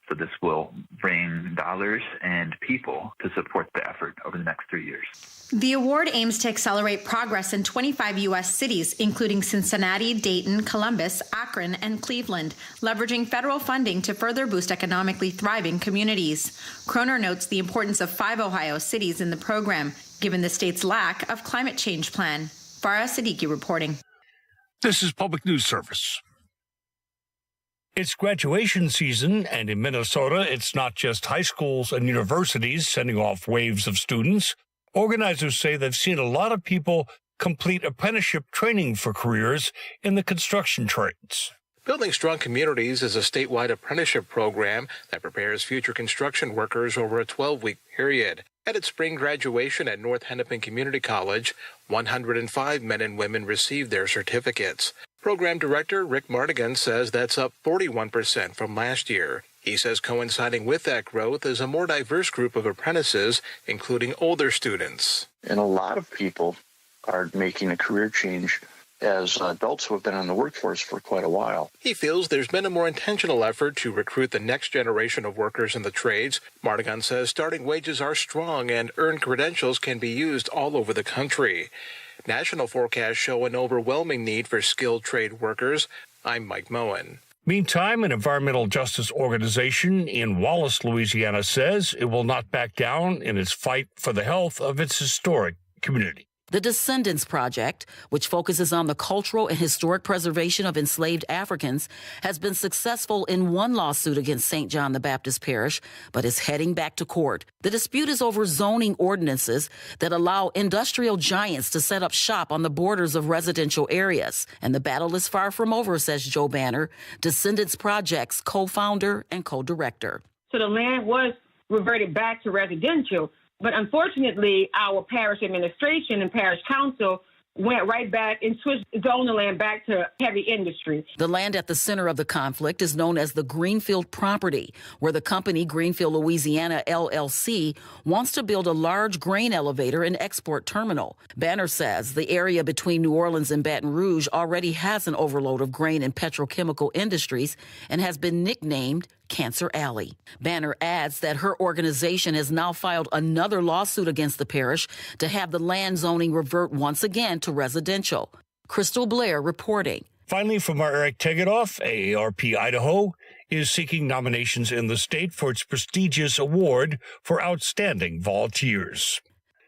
So this will bring dollars and people to support the effort over the next 3 years. The award aims to accelerate progress in 25 U.S. cities, including Cincinnati, Dayton, Columbus, Akron, and Cleveland, leveraging federal funding to further boost economically thriving communities. Kroner notes the importance of 5 Ohio cities in the program, given the state's lack of climate change plan. Farah Siddiqui reporting. This is Public News Service. It's graduation season, and in Minnesota, it's not just high schools and universities sending off waves of students. Organizers say they've seen a lot of people complete apprenticeship training for careers in the construction trades. Building Strong Communities is a statewide apprenticeship program that prepares future construction workers over a 12-week period. At its spring graduation at North Hennepin Community College, 105 men and women received their certificates. Program Director Rick Mardigan says that's up 41% from last year. He says coinciding with that growth is a more diverse group of apprentices, including older students. And a lot of people are making a career change as adults who have been in the workforce for quite a while. He feels there's been a more intentional effort to recruit the next generation of workers in the trades. Mardigan says starting wages are strong and earned credentials can be used all over the country. National forecasts show an overwhelming need for skilled trade workers. I'm Mike Moen. Meantime, an environmental justice organization in Wallace, Louisiana, says it will not back down in its fight for the health of its historic community. The Descendants Project, which focuses on the cultural and historic preservation of enslaved Africans, has been successful in one lawsuit against St. John the Baptist Parish, but is heading back to court. The dispute is over zoning ordinances that allow industrial giants to set up shop on the borders of residential areas. And the battle is far from over, says Joe Banner, Descendants Project's co-founder and co-director. So the land was reverted back to residential. But unfortunately, our parish administration and parish council went right back and switched zone the land back to heavy industry. The land at the center of the conflict is known as the Greenfield property, where the company Greenfield Louisiana LLC wants to build a large grain elevator and export terminal. Banner says the area between New Orleans and Baton Rouge already has an overload of grain and petrochemical industries and has been nicknamed Cancer Alley. Banner adds that her organization has now filed another lawsuit against the parish to have the land zoning revert once again to residential. Crystal Blair reporting. Finally, from our Eric Tegedoff, AARP Idaho is seeking nominations in the state for its prestigious award for outstanding volunteers.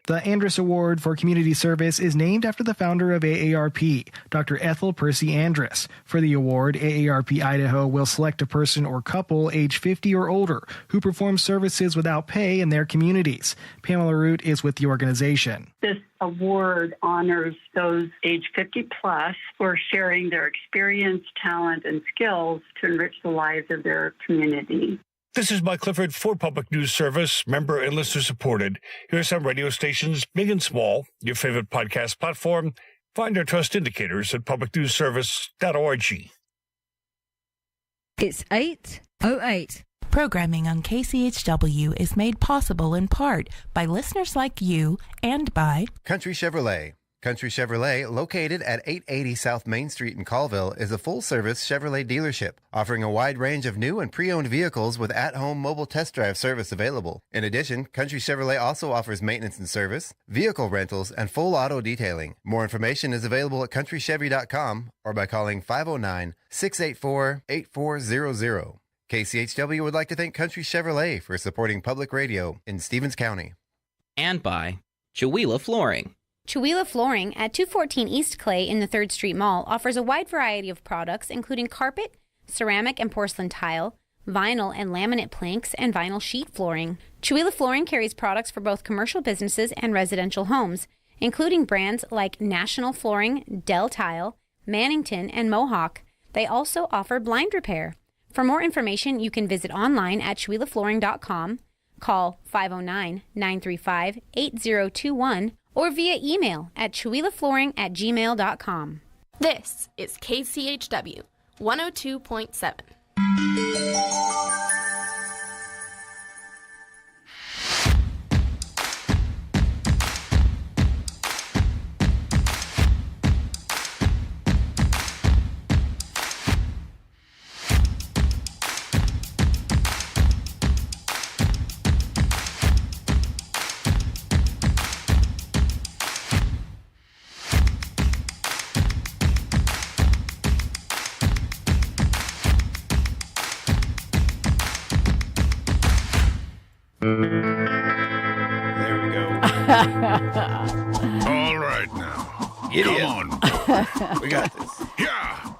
The Andrus Award for Community Service is named after the founder of AARP, Dr. Ethel Percy Andrus. For the award, AARP Idaho will select a person or couple age 50 or older who performs services without pay in their communities. Pamela Root is with the organization. This award honors those age 50 plus who are sharing their experience, talent, and skills to enrich the lives of their community. This is Mike Clifford for Public News Service, member and listener supported. Here are some radio stations, big and small, your favorite podcast platform. Find our trust indicators at publicnewsservice.org. It's 8:08. Programming on KCHW is made possible in part by listeners like you and by Country Chevrolet. Country Chevrolet, located at 880 South Main Street in Colville, is a full-service Chevrolet dealership, offering a wide range of new and pre-owned vehicles with at-home mobile test drive service available. In addition, Country Chevrolet also offers maintenance and service, vehicle rentals, and full auto detailing. More information is available at countrychevy.com or by calling 509-684-8400. KCHW would like to thank Country Chevrolet for supporting public radio in Stevens County. And by Chihuahua Flooring. Chihuahua Flooring at 214 East Clay in the 3rd Street Mall offers a wide variety of products, including carpet, ceramic and porcelain tile, vinyl and laminate planks, and vinyl sheet flooring. Chihuahua Flooring carries products for both commercial businesses and residential homes, including brands like National Flooring, Dell Tile, Mannington, and Mohawk. They also offer blind repair. For more information, you can visit online at chihuahuaflooring.com, call 509-935-8021, or via email at chihuahuaflooring@gmail.com. This is KCHW 102.7. There we go. All right now. Idiot. Come on. We got this. Yeah.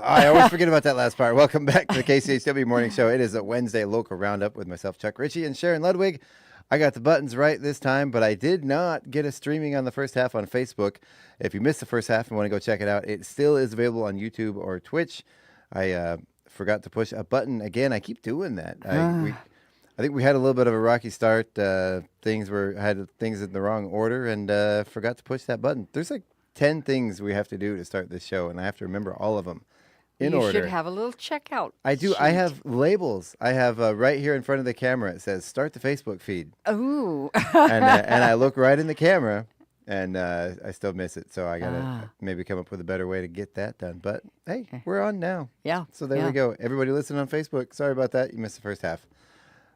I always forget about that last part. Welcome back to the KCHW Morning Show. It is a Wednesday local roundup with myself, Chuck Ritchie, and Sharon Ludwig. I got the buttons right this time, but I did not get us streaming on the first half on Facebook. If you missed the first half and want to go check it out, it still is available on YouTube or Twitch. I forgot to push a button again. I keep doing that. I think we had a little bit of a rocky start. Things in the wrong order, and forgot to push that button. There's like 10 things we have to do to start this show, and I have to remember all of them in order. You should have a little checkout. I do. sheet. I have labels. I have right here in front of the camera. It says "Start the Facebook feed." Ooh. and I look right in the camera, and I still miss it. So I gotta maybe come up with a better way to get that done. But hey, we're on now. Yeah. So there we go. Everybody listening on Facebook. Sorry about that. You missed the first half.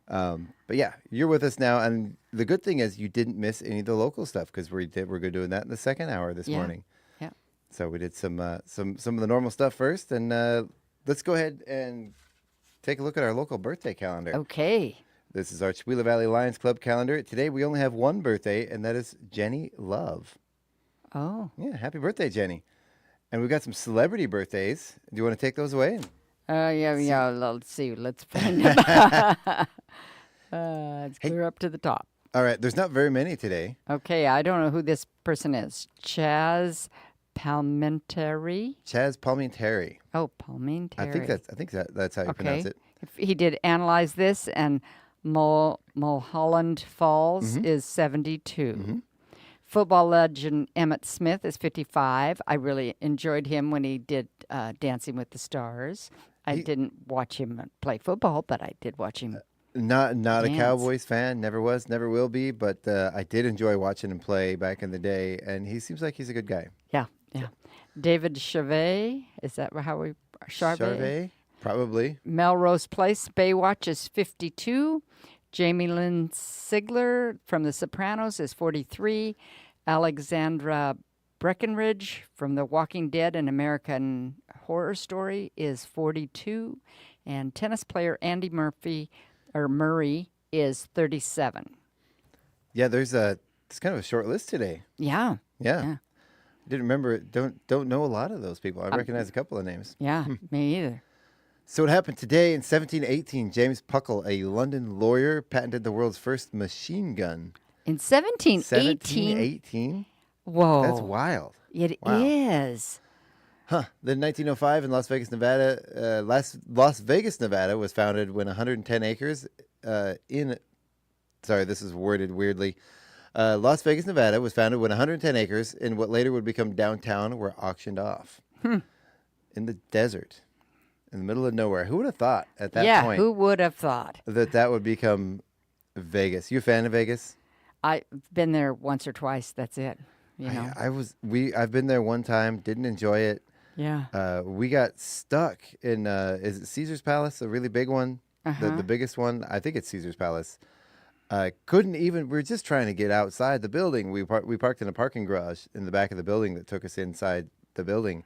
But yeah, you're with us now, and the good thing is you didn't miss any of the local stuff because we're doing that in the second hour this morning. Yeah. So we did some of the normal stuff first, and let's go ahead and take a look at our local birthday calendar. Okay. This is our Chihuahua Valley Lions Club calendar. Today we only have one birthday, and that is Jenny Love. Oh. Yeah, happy birthday, Jenny. And we've got some celebrity birthdays. Do you want to take those away? Yeah. Let's see. Let's find them. Let's clear up to the top. All right. There's not very many today. Okay. I don't know who this person is. Chaz Palminteri. Oh, Palminteri. I think that's how you pronounce it. He did analyze this, and Mulholland Falls is 72. Mm-hmm. Football legend Emmett Smith is 55. I really enjoyed him when he did Dancing with the Stars. I didn't watch him play football, but I did watch him. Not dance. a Cowboys fan, never was, never will be, but I did enjoy watching him play back in the day, and he seems like he's a good guy. Yeah. David Charvet, is that how we... Charvet? Probably. Melrose Place, Baywatch is 52. Jamie Lynn Sigler from The Sopranos is 43. Alexandra Breckenridge from The Walking Dead and American Horror Story is 42. And tennis player Andy Murray is 37. Yeah, it's kind of a short list today. Yeah. Yeah. Didn't remember. Don't know a lot of those people. I recognize a couple of names. Yeah, me either. So it happened today in 1718. James Puckle, a London lawyer, patented the world's first machine gun. In 1718? 1718? Whoa. That's wild. It is. Huh. Then 1905 in Las Vegas, Nevada. Las Vegas, Nevada was founded when 110 acres sorry, this is worded weirdly. Las Vegas, Nevada was founded when 110 acres in what later would become downtown were auctioned off. In the desert, in the middle of nowhere. Who would have thought at that point? Yeah, who would have thought? That would become Vegas. You a fan of Vegas? I've been there once or twice. That's it. You know. I've been there one time, didn't enjoy it. Yeah. We got stuck in, is it Caesar's Palace, a really big one? The biggest one? I think it's Caesar's Palace. We were just trying to get outside the building. We parked in a parking garage in the back of the building that took us inside the building.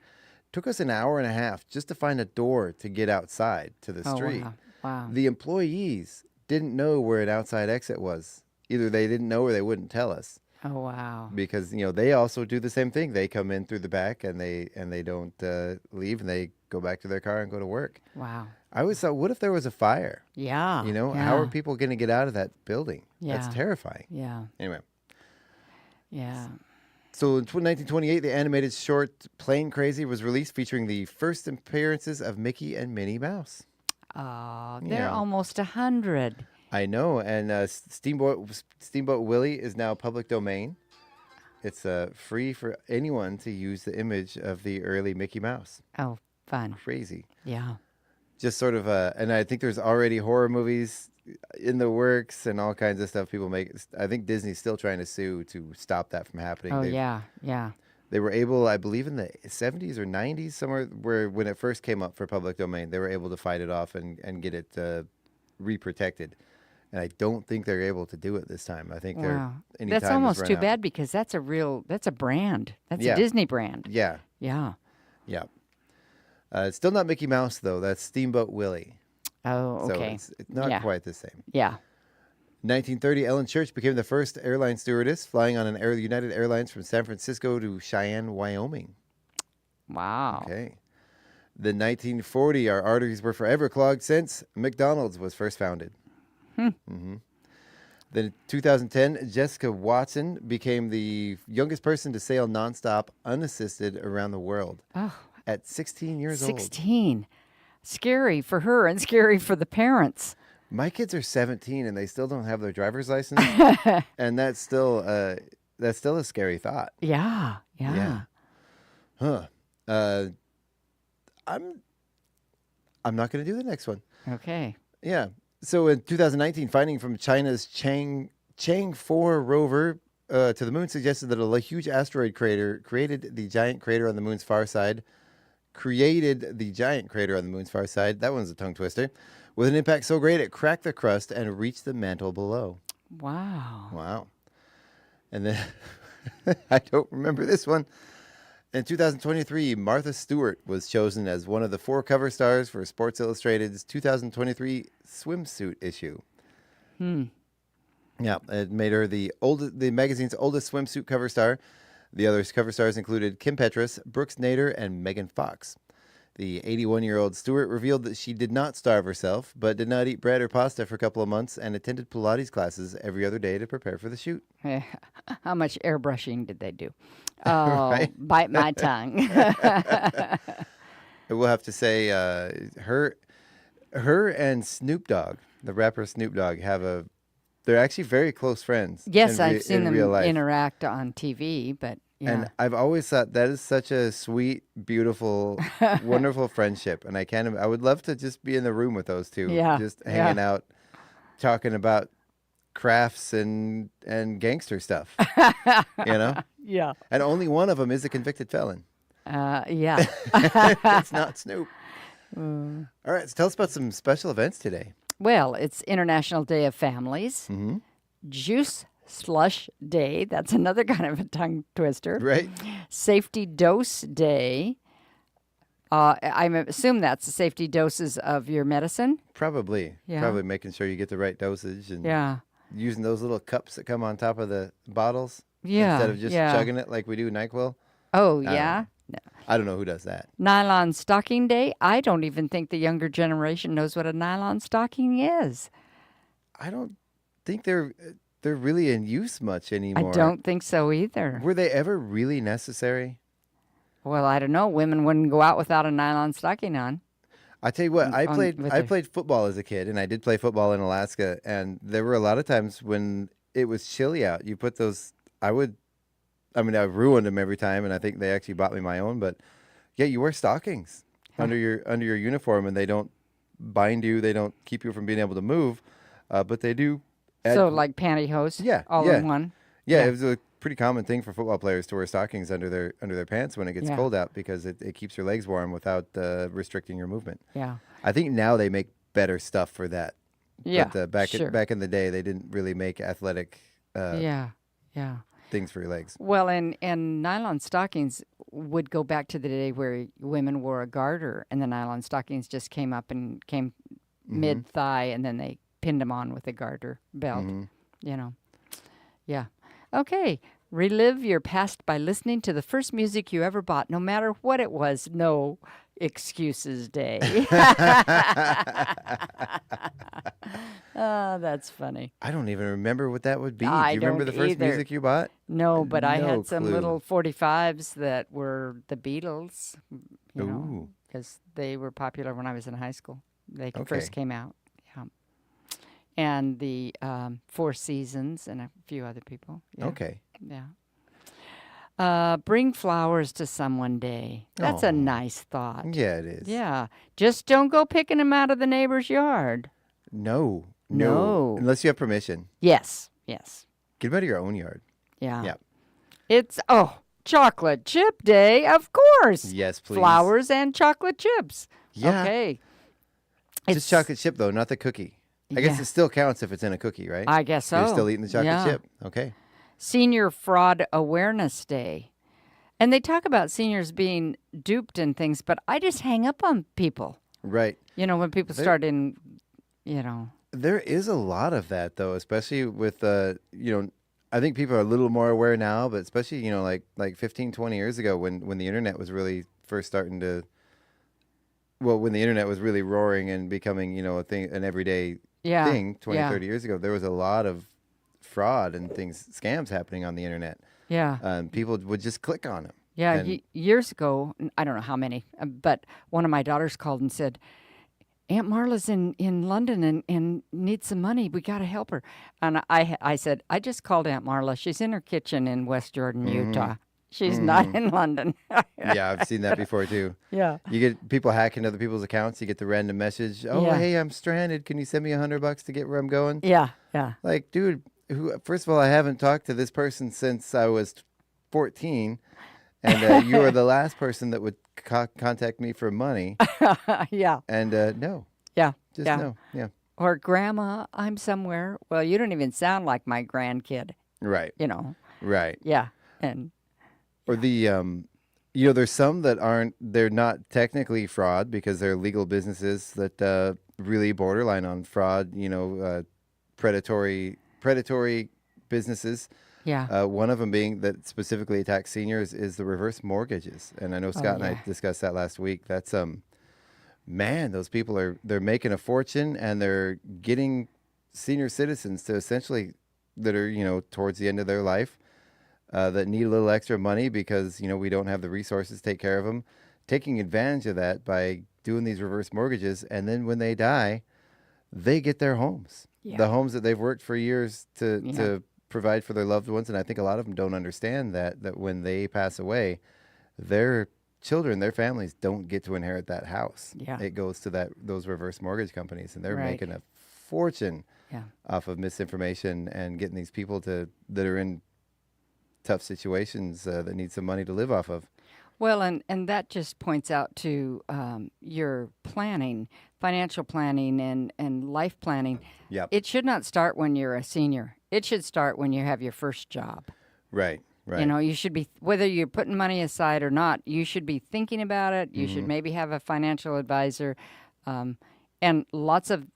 Took us an hour and a half just to find a door to get outside to the street. Wow. The employees didn't know where an outside exit was. Either they didn't know or they wouldn't tell us. Oh, wow. Because, they also do the same thing. They come in through the back and they don't leave, and they go back to their car and go to work. Wow. I always thought, what if there was a fire? Yeah. How are people going to get out of that building? Yeah. That's terrifying. Yeah. Anyway. Yeah. So in 1928, the animated short Plane Crazy was released, featuring the first appearances of Mickey and Minnie Mouse. Oh, they're almost 100. I know, and Steamboat Willie is now public domain. It's free for anyone to use the image of the early Mickey Mouse. Oh, fun. Crazy. Yeah. Just sort of, and I think there's already horror movies in the works and all kinds of stuff people make. I think Disney's still trying to sue to stop that from happening. Oh, yeah. They were able, I believe in the 70s or 90s, somewhere where when it first came up for public domain, they were able to fight it off and get it re-protected. And I don't think they're able to do it this time. I think That's almost too bad, because that's a brand. That's a Disney brand. Yeah. Yeah. Yeah. It's still not Mickey Mouse, though. That's Steamboat Willie. Oh, okay. So it's not quite the same. Yeah. 1930, Ellen Church became the first airline stewardess, flying on an United Airlines from San Francisco to Cheyenne, Wyoming. Wow. Okay. Then 1940, our arteries were forever clogged since McDonald's was first founded. Mm-hmm. Then in 2010, Jessica Watson became the youngest person to sail nonstop, unassisted around the world. Oh. At 16 years 16. Scary for her and scary for the parents. My kids are 17 and they still don't have their driver's license, and that's still a scary thought. Yeah. Huh. I'm not going to do the next one. Okay. Yeah. So in 2019, finding from China's Chang'e 4 rover to the moon suggested that a huge asteroid crater created the giant crater on the moon's far side. That one's a tongue twister. With an impact so great, it cracked the crust and reached the mantle below. Wow. And then, I don't remember this one. In 2023, Martha Stewart was chosen as one of the 4 cover stars for Sports Illustrated's 2023 swimsuit issue. Yeah, it made her the magazine's oldest swimsuit cover star. The other cover stars included Kim Petras, Brooks Nader, and Megan Fox. The 81-year-old Stewart revealed that she did not starve herself, but did not eat bread or pasta for a couple of months and attended Pilates classes every other day to prepare for the shoot. How much airbrushing did they do? Oh, Right? Bite my tongue. We'll have to say her and Snoop Dogg, the rapper Snoop Dogg, they're actually very close friends. Yes, I've seen them real life. interact on TV, but yeah. And I've always thought that is such a sweet, beautiful, wonderful friendship. And I would love to just be in the room with those two, just hanging out, talking about crafts and gangster stuff, Yeah. And only one of them is a convicted felon. Yeah. It's not Snoop. All right, so tell us about some special events today. Well, it's International Day of Families. Mm-hmm. Juice Slush Day. That's another kind of a tongue twister. Right. Safety Dose Day. I assume that's the safety doses of your medicine. Probably. Yeah. Probably making sure you get the right dosage and Yeah. using those little cups that come on top of the bottles Yeah. instead of just chugging it like we do NyQuil. Oh, I don't yeah? know. No. I don't know who does that. Nylon Stocking Day. I don't even think the younger generation knows what a nylon stocking is. I don't think they're really in use much anymore. I don't think so either. Were they ever really necessary? Well, I don't know. Women wouldn't go out without a nylon stocking on. I tell you what, I played football as a kid, and I did play football in Alaska, and there were a lot of times when it was chilly out. You put those, I ruined them every time, and I think they actually bought me my own, but yeah, you wear stockings under your uniform, and they don't bind you, they don't keep you from being able to move, but they do. So like pantyhose? All in one? Yeah, it was a pretty common thing for football players to wear stockings under their pants when it gets cold out because it keeps your legs warm without restricting your movement. Yeah. I think now they make better stuff for that. Yeah, But back in the day, they didn't really make athletic things for your legs. Well, and nylon stockings would go back to the day where women wore a garter, and the nylon stockings just came up and came mid-thigh, and then they pinned them on with a garter belt, Yeah. Okay. Relive your past by listening to the first music you ever bought, no matter what it was. No excuses day. Oh, that's funny. I don't even remember what that would be. I Do you remember the don't first either. music you bought? No, but I No had some clue. little 45s that were the Beatles, Ooh. because they were popular when I was in high school. They Okay. first came out. Yeah. And the Four Seasons and a few other people. Yeah. Okay. Yeah. Bring flowers to someone day. That's a nice thought. Yeah, it is. Yeah. Just don't go picking them out of the neighbor's yard. No. Unless you have permission. Yes. Yes. Get them out of your own yard. Yeah. Yeah. It's, chocolate chip day, of course. Yes, please. Flowers and chocolate chips. Yeah. Okay. Just chocolate chip, though, not the cookie. I guess it still counts if it's in a cookie, right? I guess so. You're still eating the chocolate Yeah. chip. Okay. Senior Fraud Awareness Day. And they talk about seniors being duped and things, but I just hang up on people. Right. When people start in, There is a lot of that, though, especially with, I think people are a little more aware now, but especially, like 15, 20 years ago when the internet was really first starting to, when the internet was really roaring and becoming, a thing, an everyday thing 20, 30 years ago, there was a lot of fraud and scams happening on the internet. Yeah. People would just click on them. Yeah. And Years ago, I don't know how many, but one of my daughters called and said, Aunt Marla's in London and needs some money. We got to help her. And I said, I just called Aunt Marla. She's in her kitchen in West Jordan, Utah. She's not in London. Yeah, I've seen that before, too. Yeah. You get people hacking other people's accounts. You get the random message. Oh, hey, I'm stranded. Can you send me $100 to get where I'm going? Yeah, yeah. Like, dude, first of all, I haven't talked to this person since I was 14. And you are the last person that would contact me for money. Yeah. And no. Yeah. Just yeah. no. Yeah. Or, Grandma, I'm somewhere. Well, you don't even sound like my grandkid. Right. Right. Yeah. And or the there's some that they're not technically fraud because they're legal businesses that really borderline on fraud, predatory businesses. Yeah. One of them being that specifically attacks seniors is the reverse mortgages. And I know Scott and I discussed that last week. That's man, those people they're making a fortune and they're getting senior citizens to essentially that are, towards the end of their life that need a little extra money because, we don't have the resources to take care of them, taking advantage of that by doing these reverse mortgages. And then when they die, they get their homes, the homes that they've worked for years to provide for their loved ones. And I think a lot of them don't understand that when they pass away, their children, their families don't get to inherit that house. Yeah. It goes to those reverse mortgage companies, and they're making a fortune off of misinformation and getting these people that are in tough situations that need some money to live off of. Well, and that just points out to your planning, financial planning and life planning. Yep. It should not start when you're a senior. It should start when you have your first job. Right. Right. You know, you should be, whether you're putting money aside or not, you should be thinking about it. You should maybe have a financial advisor. And lots of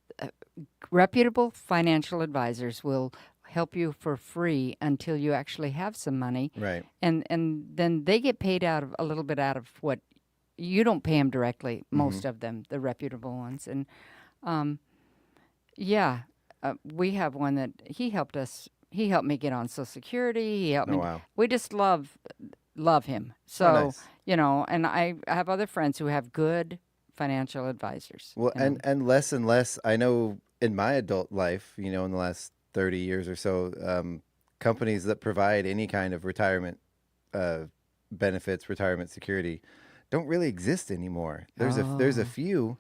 reputable financial advisors will help you for free until you actually have some money. Right. And then they get paid out of a little bit out of what you don't pay them directly, most of them, the reputable ones. And we have one that he helped me get on Social Security. He helped me. Wow. We just love him. So, nice. you know, and I have other friends who have good financial advisors. Well, and less, I know in my adult life, you know, in the last 30 years or so, companies that provide any kind of retirement benefits, retirement security, don't really exist anymore. There's a few,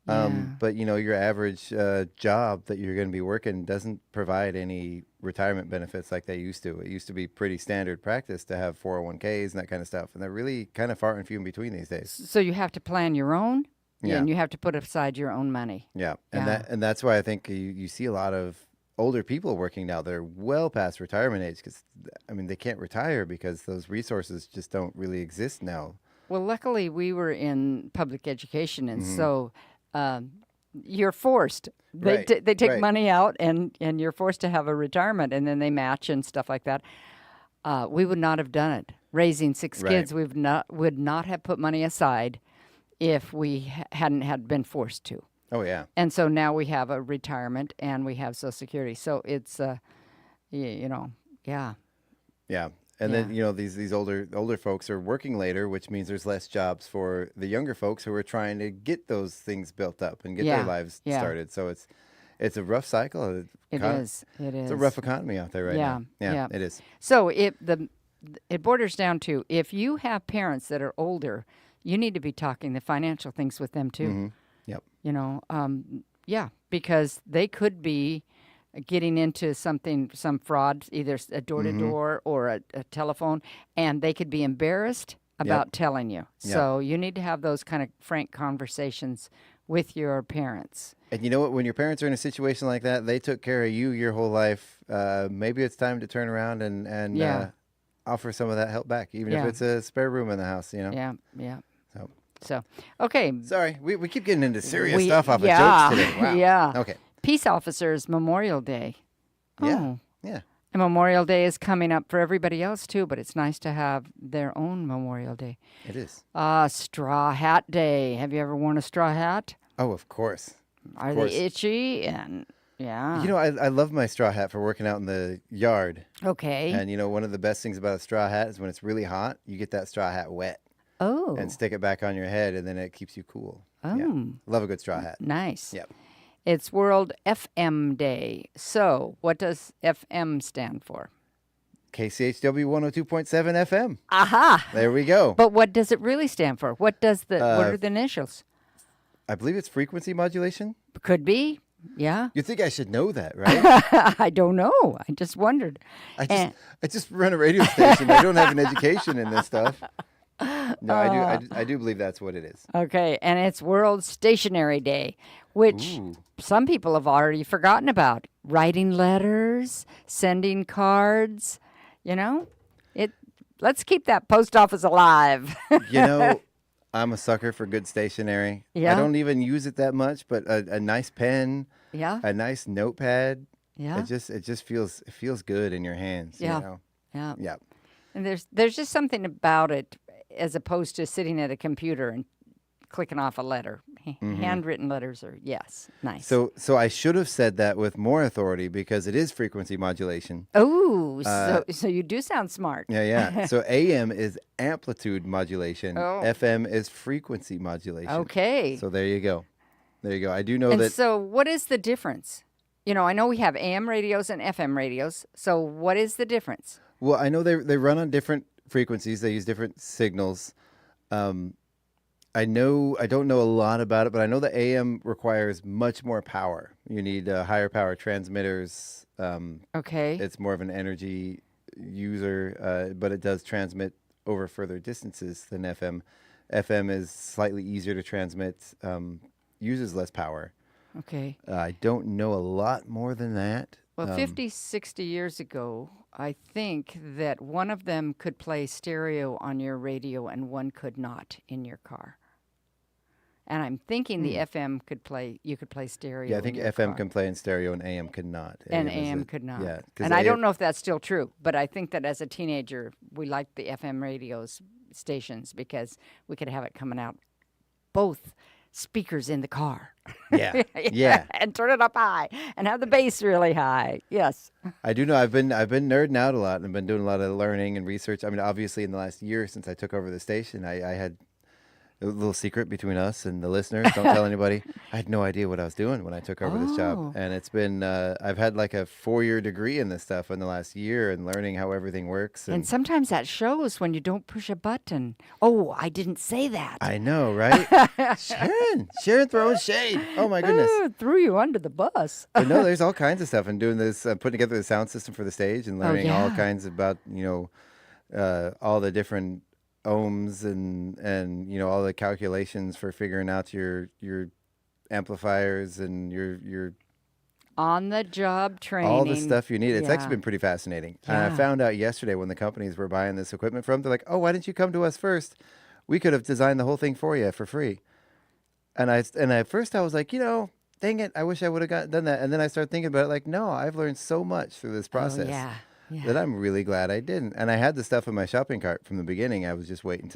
but you know, your average job that you're going to be working doesn't provide any retirement benefits like they used to. It used to be pretty standard practice to have 401ks and that kind of stuff, and they're really kind of far and few in between these days. So you have to plan your own, Yeah. and you have to put aside your own money. Yeah, and that's why I think you see a lot of older people working now. They're well past retirement age because, I mean, they can't retire because those resources just don't really exist now. Well, luckily we were in public education, and so you're forced. They take money out, and you're forced to have a retirement, and then they match and stuff like that. We would not have done it. Raising 6 kids, we would not have put money aside if we hadn't had been forced to. Oh, yeah. And so now we have a retirement and we have Social Security. So it's, you know, yeah. Yeah. And then, you know, these older folks are working later, which means there's less jobs for the younger folks who are trying to get those things built up and get their lives started. So it's a rough cycle. It is. It's a rough economy out there right now. Yeah, it is. So it borders down to, if you have parents that are older, you need to be talking the financial things with them too. Mm-hmm. Yep. You know, because they could be getting into some fraud, either a door-to-door or a telephone, and they could be embarrassed about telling you. So you need to have those kind of frank conversations with your parents. And you know what? When your parents are in a situation like that, they took care of you your whole life. Maybe it's time to turn around and offer some of that help back, even if it's a spare room in the house, you know? Yeah, yeah. So, okay. Sorry, we keep getting into serious stuff off of jokes today. Wow. Yeah. Okay. Peace Officers Memorial Day. Yeah. Oh. Yeah. And Memorial Day is coming up for everybody else too, but it's nice to have their own Memorial Day. It is. Straw Hat Day. Have you ever worn a straw hat? Oh, of course. Are they itchy? And yeah. You know, I love my straw hat for working out in the yard. Okay. And you know, one of the best things about a straw hat is when it's really hot, you get that straw hat wet. Oh. And stick it back on your head, and then it keeps you cool. Oh. Yeah. Love a good straw hat. Nice. Yep. It's World FM Day. So, what does FM stand for? KCHW 102.7 FM. Aha. There we go. But what does it really stand for? What are the initials? I believe it's frequency modulation. Could be. Yeah. You think I should know that, right? I don't know. I just wondered. I just run a radio station. I don't have an education in this stuff. No, I do believe that's what it is. Okay, and it's World Stationery Day, which some people have already forgotten about. Writing letters, sending cards, you know? Let's keep that post office alive. You know, I'm a sucker for good stationery. Yeah. I don't even use it that much, but a nice pen, a nice notepad. Yeah. It just feels good in your hands. Yeah. You know? Yeah. Yeah. And there's just something about it, as opposed to sitting at a computer and clicking off a letter. Handwritten letters are, nice. So I should have said that with more authority because it is frequency modulation. Oh, so you do sound smart. Yeah. So AM is amplitude modulation. FM is frequency modulation. Okay. So there you go. I do know and that. So what is the difference? You know, I know we have AM radios and FM radios. So what is the difference? Well, I know they run on different frequencies. They use different signals. I don't know a lot about it, but I know the AM requires much more power. You need higher power transmitters. Okay. It's more of an energy user, but it does transmit over further distances than FM. FM is slightly easier to transmit, uses less power. Okay. I don't know a lot more than that. Well, 50, 60 years ago, I think that one of them could play stereo on your radio and one could not in your car. And I'm thinking the FM could play, you could play stereo. Yeah, I think in your FM car. can play in stereo and AM could not. And AM could not. Yeah. And I don't know if that's still true, but I think that as a teenager, we liked the FM radios stations because we could have it coming out both speakers in the car. Yeah. Yeah. And turn it up high and have the bass really high. Yes. I do know I've been nerding out a lot and I've been doing a lot of learning and research. I mean, obviously in the last year since I took over the station, I had a little secret between us and the listeners. Don't tell anybody. I had no idea what I was doing when I took over this job. And it's been, I've had like a 4-year degree in this stuff in the last year and learning how everything works. And sometimes that shows when you don't push a button. Oh, I didn't say that. I know, right? Sharon throwing shade. Oh my goodness. Threw you under the bus. But no, there's all kinds of stuff. And doing this, putting together the sound system for the stage and learning all kinds about, all the different ohms and all the calculations for figuring out your amplifiers and your on the job training, all the stuff you need. It's actually been pretty fascinating. Yeah. And I found out yesterday when the companies were buying this equipment from, they're like, "Oh, why didn't you come to us first? We could have designed the whole thing for you for free." And at first I was like, dang it, I wish I would have done that. And then I started thinking about it, like, no, I've learned so much through this process. That I'm really glad I didn't. And I had the stuff in my shopping cart from the beginning. I was just waiting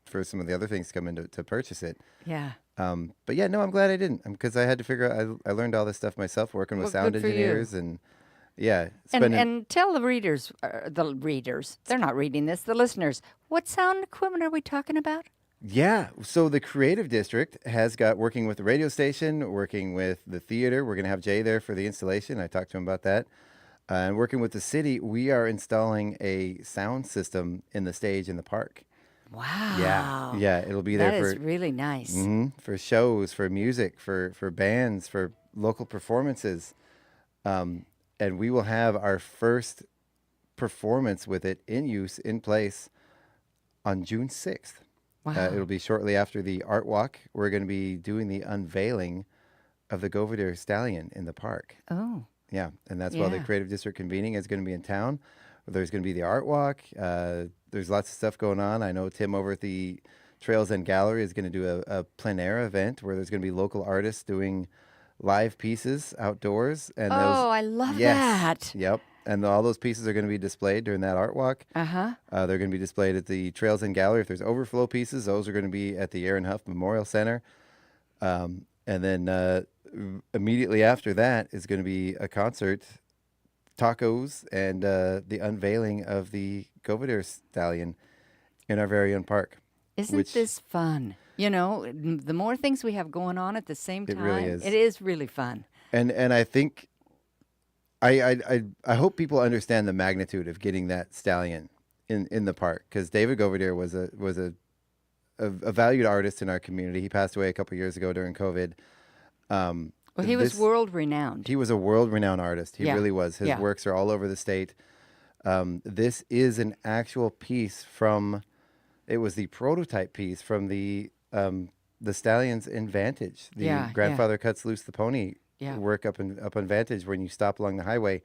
for some of the other things to come in to purchase it. Yeah. But yeah, no, I'm glad I didn't because I had to figure out. I learned all this stuff myself, working with sound engineers and and tell the readers, they're not reading this. The listeners, what sound equipment are we talking about? Yeah. So the creative district has got working with the radio station, working with the theater. We're going to have Jay there for the installation. I talked to him about that. And working with the city, we are installing a sound system in the stage in the park. Wow. Yeah. It'll be there That is really nice. For shows, for music, for bands, for local performances. And we will have our first performance with it in use, in place, on June 6th. Wow. It'll be shortly after the Art Walk. We're going to be doing the unveiling of the Govardere Stallion in the park. Oh. Yeah, and that's why the Creative District convening is going to be in town. There's going to be the Art Walk. There's lots of stuff going on. I know Tim over at the Trails and Gallery is going to do a plein air event where there's going to be local artists doing live pieces outdoors. And I love that. Yep. And all those pieces are going to be displayed during that Art Walk. Uh-huh. They're going to be displayed at the Trails and Gallery. If there's overflow pieces, those are going to be at the Aaron Huff Memorial Center. And then immediately after that is going to be a concert, tacos, and the unveiling of the Govardere Stallion in our very own park. Isn't this fun? The more things we have going on at the same time, it really is. It is really fun. And I think I hope people understand the magnitude of getting that stallion in the park, because David Govardere was a valued artist in our community. He passed away a couple years ago during COVID. Well, he was world-renowned. He was a world-renowned artist. He really was. His works are all over the state. This is an actual piece it was the prototype piece from the Stallions in Vantage. The Grandfather Cuts Loose the Pony work up in Vantage when you stop along the highway.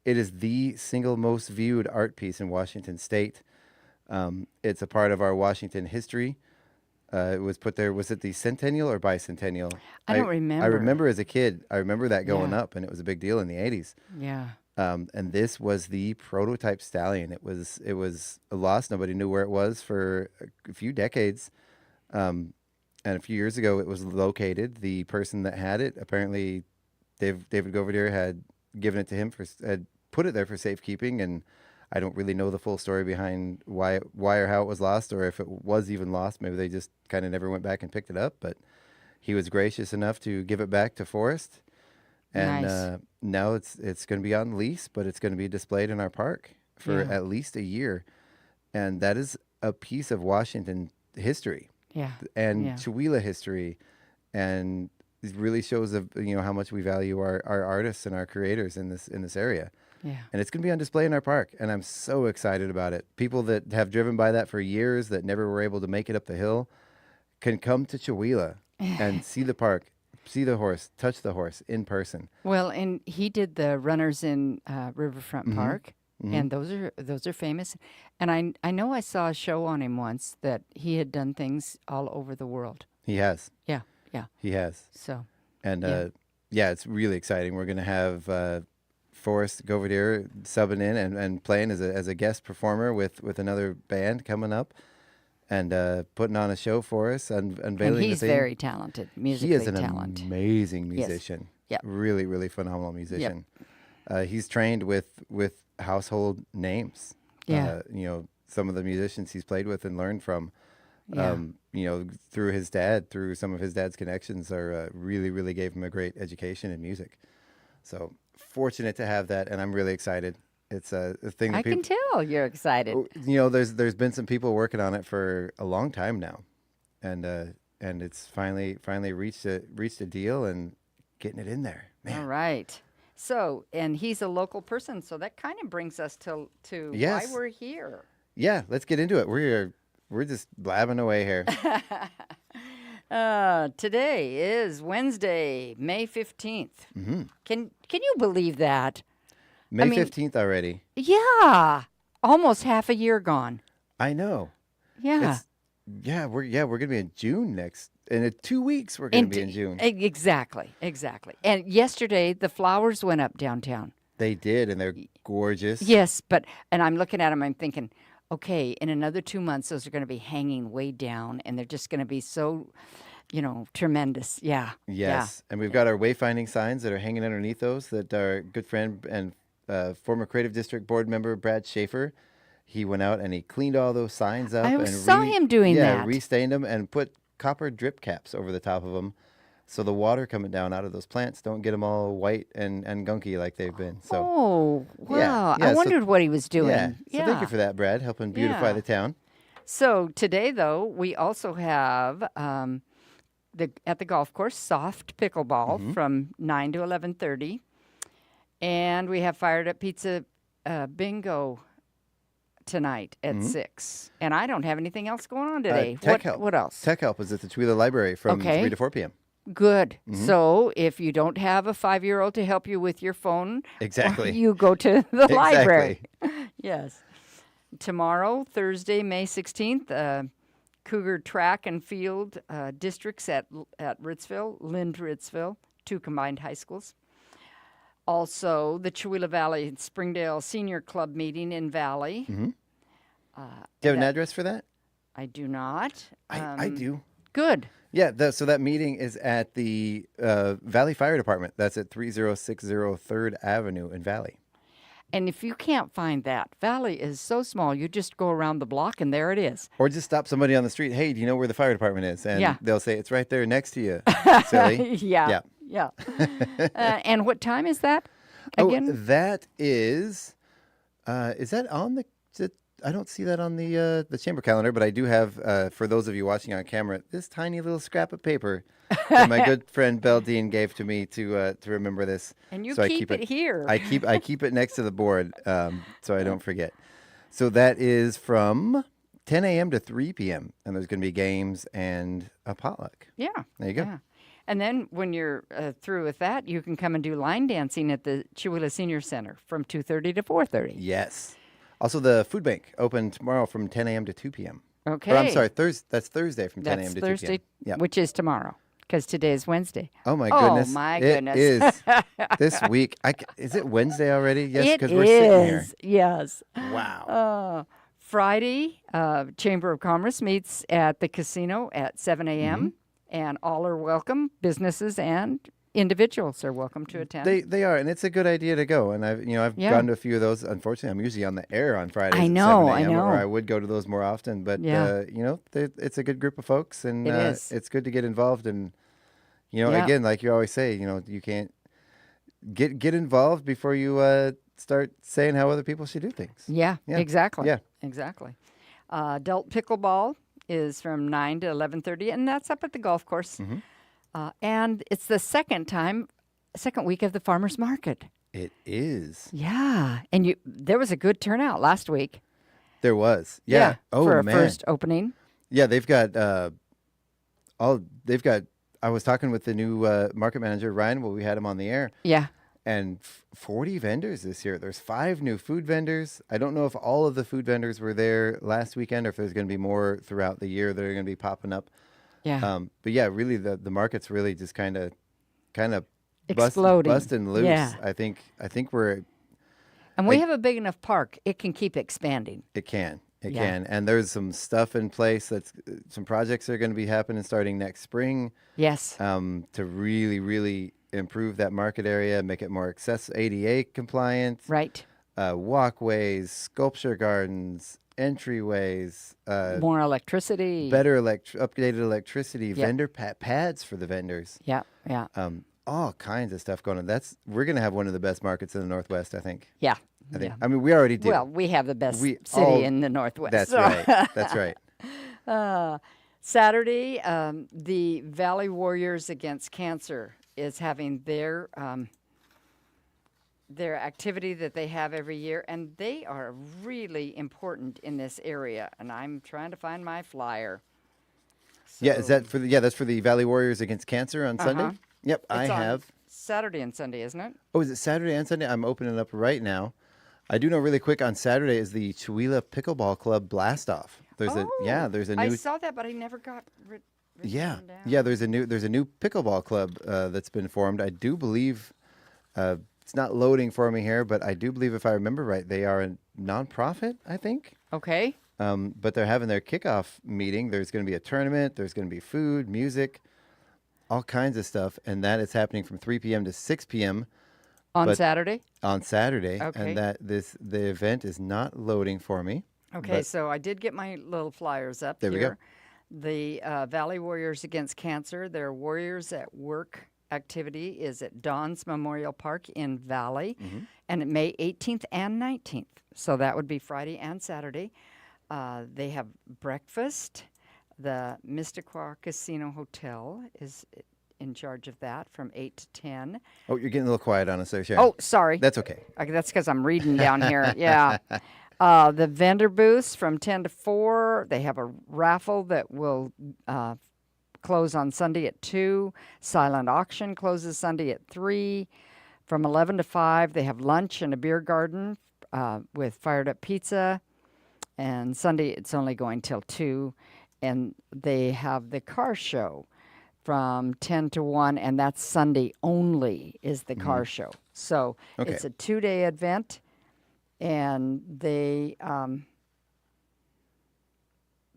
It is the single most viewed art piece in Washington State. It's a part of our Washington history. It was put there. Was it the centennial or bicentennial? I don't remember. I remember as a kid. I remember that going up, and it was a big deal in the 80s. Yeah. And this was the prototype stallion. It was lost. Nobody knew where it was for a few decades. And a few years ago, it was located. The person that had it, apparently, David Govardere had given it to him had put it there for safekeeping, and I don't really know the full story behind why or how it was lost, or if it was even lost. Maybe they just kind of never went back and picked it up. But he was gracious enough to give it back to Forrest, and now it's going to be on lease, but it's going to be displayed in our park for at least a year, and that is a piece of Washington history, and Chewelah history, and it really shows how much we value our artists and our creators in this area. Yeah. And it's going to be on display in our park, and I'm so excited about it. People that have driven by that for years that never were able to make it up the hill can come to Chewelah and see the park. see the horse, touch the horse in person. Well, and he did the runners in Riverfront Park, and those are famous. And I know I saw a show on him once that he had done things all over the world. He has. Yeah. He has. So. And it's really exciting. We're going to have Forrest Govadier subbing in and playing as a guest performer with another band coming up, and putting on a show for us and unveiling. And he's the thing. Very talented, musically talented. He is an amazing musician. Yes. Yep. Really, really phenomenal musician. Yep. He's trained with household names. Yeah. Some of the musicians he's played with and learned from. Yeah. Through his dad, through some of his dad's connections, are really, really gave him a great education in music. So fortunate to have that, and I'm really excited. It's a thing that I can tell you're excited. There's been some people working on it for a long time now, and it's finally reached a deal and getting it in there. Man. All right. So, and he's a local person, so that kind of brings us to Yes. why we're here. Yeah, let's get into it. We're just blabbing away here. Today is Wednesday, May 15th. Mm-hmm. Can you believe that? May 15th already. Yeah, almost half a year gone. I know. Yeah. We're gonna be in June next. In 2 weeks, we're gonna be in June. Exactly. And yesterday, the flowers went up downtown. They did, and they're gorgeous. Yes, and I'm looking at them. I'm thinking, okay, in another 2 months, those are going to be hanging way down, and they're just going to be so, tremendous. Yeah. Yes, and we've got our wayfinding signs that are hanging underneath those that our good friend and former Creative District Board member Brad Schaefer, he went out and he cleaned all those signs up. I saw him doing that. Yeah, restained them and put copper drip caps over the top of them, so the water coming down out of those plants don't get them all white and gunky like they've been. So. Oh, wow. Yeah, I wondered what he was doing. Yeah. So thank you for that, Brad, helping beautify the town. So today, though, we also have at the golf course, soft pickleball from 9 to 11:30. And we have Fired Up Pizza bingo tonight at 6. And I don't have anything else going on today. What else? Tech Help is at the Chewila Library from 3 to 4 p.m. Good. So if you don't have a 5-year-old to help you with your phone, exactly, you go to the library. Yes. Tomorrow, Thursday, May 16th, Cougar Track and Field districts at Ritzville, Lind Ritzville, 2 combined high schools. Also, the Chewila Valley Springdale Senior Club meeting in Valley. Mm-hmm. Do you have an address for that? I do not. I do. Good. Yeah, so that meeting is at the Valley Fire Department. That's at 3060 3rd Avenue in Valley. And if you can't find that, Valley is so small, you just go around the block and there it is. Or just stop somebody on the street. Hey, do you know where the fire department is? And they'll say, it's right there next to you, silly. Yeah. And what time is that again? Oh, that is that on the... I don't see that on the chamber calendar, but I do have, for those of you watching on camera, this tiny little scrap of paper that my good friend Beldine gave to me to remember this. And you so keep it here. I keep it next to the board so I don't forget. So that is from 10 a.m. to 3 p.m. and there's going to be games and a potluck. Yeah. There you go. Yeah. And then when you're through with that, you can come and do line dancing at the Chewila Senior Center from 2:30 to 4:30. Yes. Also, the food bank open tomorrow from 10 a.m. to 2 p.m. Okay. Or, I'm sorry, that's Thursday from 10 a.m. to 2 p.m. That's Thursday, Yeah. which is tomorrow, because today is Wednesday. Oh, my goodness. Oh, my It goodness. is this week. Is it Wednesday already? Yes, because It we're sitting here. is, yes. Wow. Friday, Chamber of Commerce meets at the casino at 7 a.m., and all are welcome. Businesses and individuals are welcome to attend. They are, and it's a good idea to go. And I've gone to a few of those. Unfortunately, I'm usually on the air on Fridays. I know, at 7 a.m., I know. Or I would go to those more often. But it's a good group of folks, and It is. it's good to get involved. And again, like you always say, you can't get involved before you start saying how other people should do things. Yeah, exactly. Yeah, exactly. Adult pickleball is from 9 to 11:30, and that's up at the golf course. And it's the second week of the farmers market. It is. Yeah, and there was a good turnout last week. There was. Yeah. Oh, for a man. first opening. Yeah, they've got I was talking with the new market manager, Ryan, while we had him on the air. Yeah. And 40 vendors this year. There's 5 new food vendors. I don't know if all of the food vendors were there last weekend or if there's going to be more throughout the year that are going to be popping up. Yeah. But yeah, really the market's really just kind of exploding, busting loose. Yeah. I think we're. And we have a big enough park; it can keep expanding. It can. It can. And there's some stuff in place. Some projects are going to be happening starting next spring. Yes. To really, really improve that market area, make it more ADA compliant. Right. Walkways, sculpture gardens, entryways. More electricity. Better updated electricity. Vendor pads for the vendors. Yeah. Yeah. All kinds of stuff going on. We're going to have one of the best markets in the Northwest, I think. Yeah. I think. I mean, we already do. Well, we have the best city in the Northwest. That's right. That's right. Saturday, the Valley Warriors Against Cancer is having their activity that they have every year, and they are really important in this area. And I'm trying to find my flyer. So, yeah, is that for that's for the Valley Warriors Against Cancer on Sunday? Yep, it's I have. Saturday and Sunday, isn't it? Oh, is it Saturday and Sunday? I'm opening it up right now. I do know really quick on Saturday is the Chewelah Pickleball Club Blast Off. There's a new. I saw that, but I never got. There's a new pickleball club that's been formed. I do believe it's not loading for me here, but I do believe if I remember right, they are a nonprofit. I think. Okay. But they're having their kickoff meeting. There's going to be a tournament. There's going to be food, music, all kinds of stuff, and that is happening from 3 p.m. to 6 p.m. On Saturday? On Saturday. Okay. And the event is not loading for me. Okay, so I did get my little flyers up here. There we go. The Valley Warriors Against Cancer, their Warriors at Work activity is at Dawn's Memorial Park in Valley, and it May 18th and 19th. So that would be Friday and Saturday. They have breakfast. The Mystiqua Casino Hotel is in charge of that from 8 to 10. Oh, you're getting a little quiet on us there, Sharon. Oh, sorry. That's okay. That's because I'm reading down here. Yeah. The vendor booths from 10 to 4. They have a raffle that will close on Sunday at 2. Silent auction closes Sunday at 3. From 11 to 5, they have lunch and a beer garden with fired up pizza. And Sunday, it's only going till 2. And they have the car show from 10 to 1, and that's Sunday only is the car show. So it's a 2-day event, and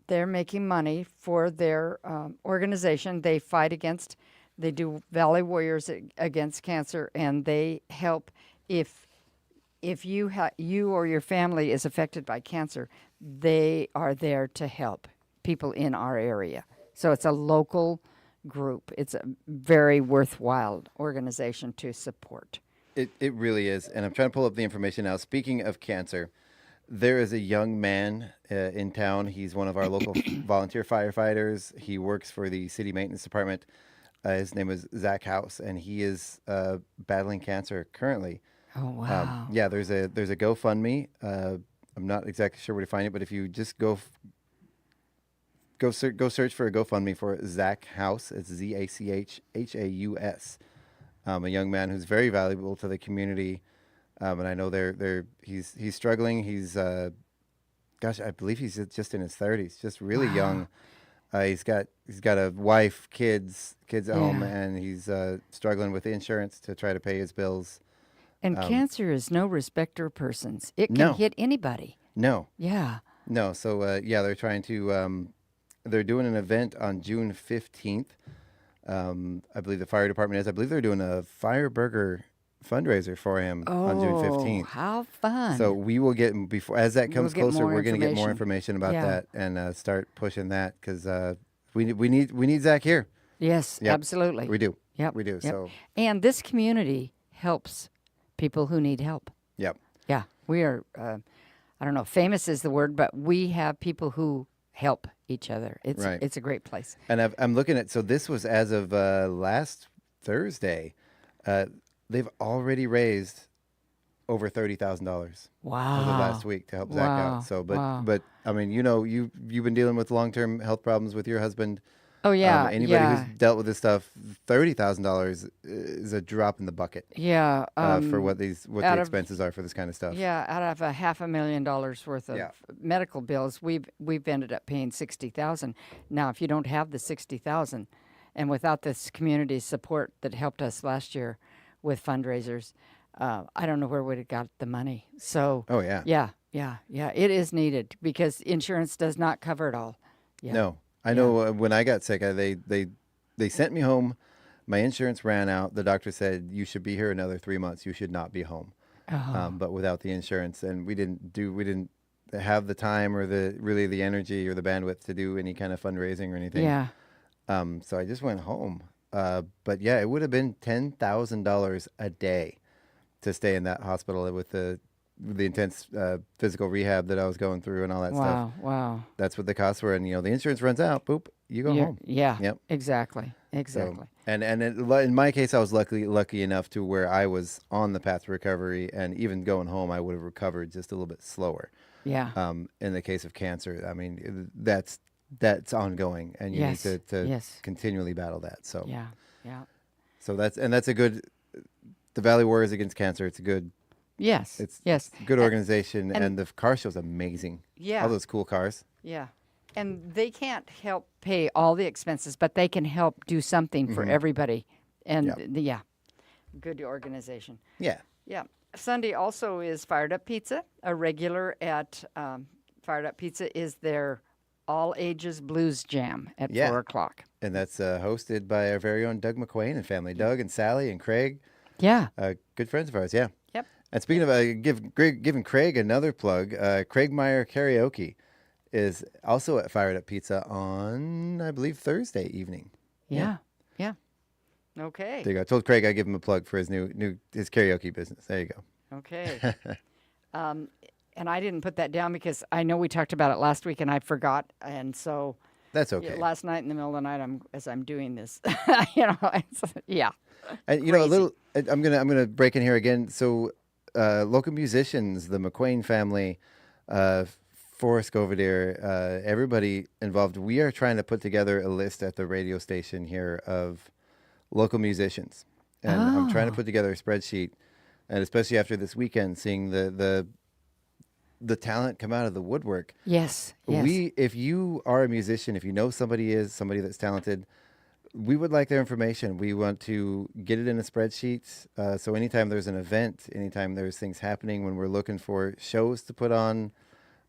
they're making money for their organization. They do Valley Warriors Against Cancer, and they help if you or your family is affected by cancer, they are there to help people in our area. So it's a local group. It's a very worthwhile organization to support. It really is. And I'm trying to pull up the information now. Speaking of cancer, there is a young man in town. He's one of our local volunteer firefighters. He works for the city maintenance department. His name is Zach House, and he is battling cancer currently. Oh, wow. There's a GoFundMe. I'm not exactly sure where to find it, but if you just go search for a GoFundMe for Zach House. It's ZACHHAUS. A young man who's very valuable to the community, and I know he's struggling. He's I believe he's just in his 30s, just really young. He's got a wife, kids at home, and he's struggling with insurance to try to pay his bills. And cancer is no respecter of persons. It can hit anybody. No. Yeah. No. So they're trying to. They're doing an event on June 15th. I believe the fire department is. I believe they're doing a fire burger fundraiser for him on June 15th. How fun. So we will get, as that comes closer, we're going to get more information about that and start pushing that because we need Zach here. Yes, absolutely. We do. Yep. We do. Yep. So. And this community helps people who need help. Yep. Yeah. We are, I don't know, famous is the word, but we have people who help each other. It's a great place. And I'm looking at, so this was as of last Thursday. They've already raised over $30,000. Wow. As of last week to help Zach out. So, but I mean, you've been dealing with long-term health problems with your husband. Oh, yeah. Anybody who's dealt with this stuff, $30,000 is a drop in the bucket. Yeah. For what the expenses are for this kind of stuff. Yeah, out of $500,000 worth of medical bills, we've ended up paying $60,000. Now, if you don't have the $60,000, and without this community support that helped us last year with fundraisers, I don't know where we'd have got the money. So. Oh yeah. Yeah. It is needed because insurance does not cover it all. Yeah. No. I know when I got sick, they sent me home. My insurance ran out. The doctor said, you should be here another 3 months. You should not be home. But without the insurance, and we didn't have the time or the energy or the bandwidth to do any kind of fundraising or anything. Yeah. So I just went home. But yeah, it would have been $10,000 a day to stay in that hospital with the intense physical rehab that I was going through and all that stuff. Wow. That's what the costs were. And, the insurance runs out. Boop, you go home. Yeah. Yep. Exactly. So, and in my case, I was lucky enough to where I was on the path to recovery. And even going home, I would have recovered just a little bit slower. Yeah. In the case of cancer, I mean, that's ongoing. And you need to continually battle that. So, yeah. So that's a good, the Valley Warriors Against Cancer, it's a good. Yes. It's a good organization, and the car show's amazing. Yeah. All those cool cars. Yeah. And they can't help pay all the expenses, but they can help do something for everybody. And good organization. Yeah. Yeah. Sunday also is Fired Up Pizza. A regular at Fired Up Pizza is their all ages blues jam at 4 o'clock. And that's hosted by our very own Doug McQuain and family. Doug and Sally and Craig. Yeah. Good friends of ours. Yeah. Yep. And speaking of giving Craig another plug, Craig Meyer Karaoke is also at Fired Up Pizza on, I believe, Thursday evening. Yeah. Okay. There you go. I told Craig I'd give him a plug for his his karaoke business. There you go. Okay. And I didn't put that down because I know we talked about it last week and I forgot, and so that's okay. Last night in the middle of the night, as I'm doing this, And I'm gonna break in here again. So, local musicians, the McQuain family, Forrest Goverdere, everybody involved. We are trying to put together a list at the radio station here of local musicians, and I'm trying to put together a spreadsheet. And especially after this weekend, seeing the talent come out of the woodwork. Yes. If you are a musician, if you know somebody that's talented, we would like their information. We want to get it in a spreadsheet. So anytime there's an event, anytime there's things happening, when we're looking for shows to put on,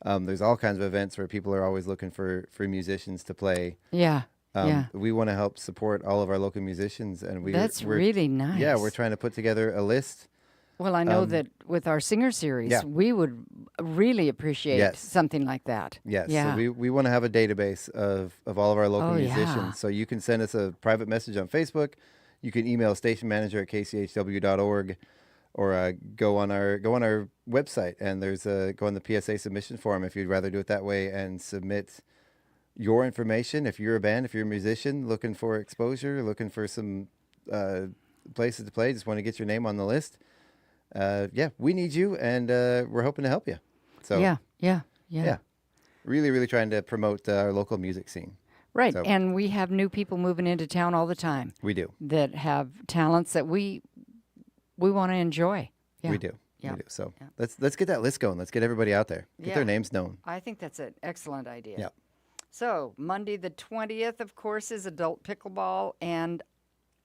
there's all kinds of events where people are always looking for musicians to play. Yeah. We want to help support all of our local musicians, and we're really nice. Yeah, we're trying to put together a list. Well, I know that with our singer series, we would really appreciate something like that. Yes. Yeah. So we want to have a database of all of our local musicians. Yeah. So you can send us a private message on Facebook. You can email stationmanager@kchw.org, or go on our website, and there's go on the PSA submission form if you'd rather do it that way, and submit your information. If you're a band, if you're a musician looking for exposure, looking for some places to play, just want to get your name on the list. We need you, and we're hoping to help you. So yeah. Really, really trying to promote our local music scene. Right, So, and we have new people moving into town all the time. We do. That have talents that we want to enjoy. Yeah. We do. Yeah. We do. So let's get that list going. Let's get everybody out there. Get their names known. I think that's an excellent idea. Yeah. So Monday the 20th, of course, is adult pickleball, and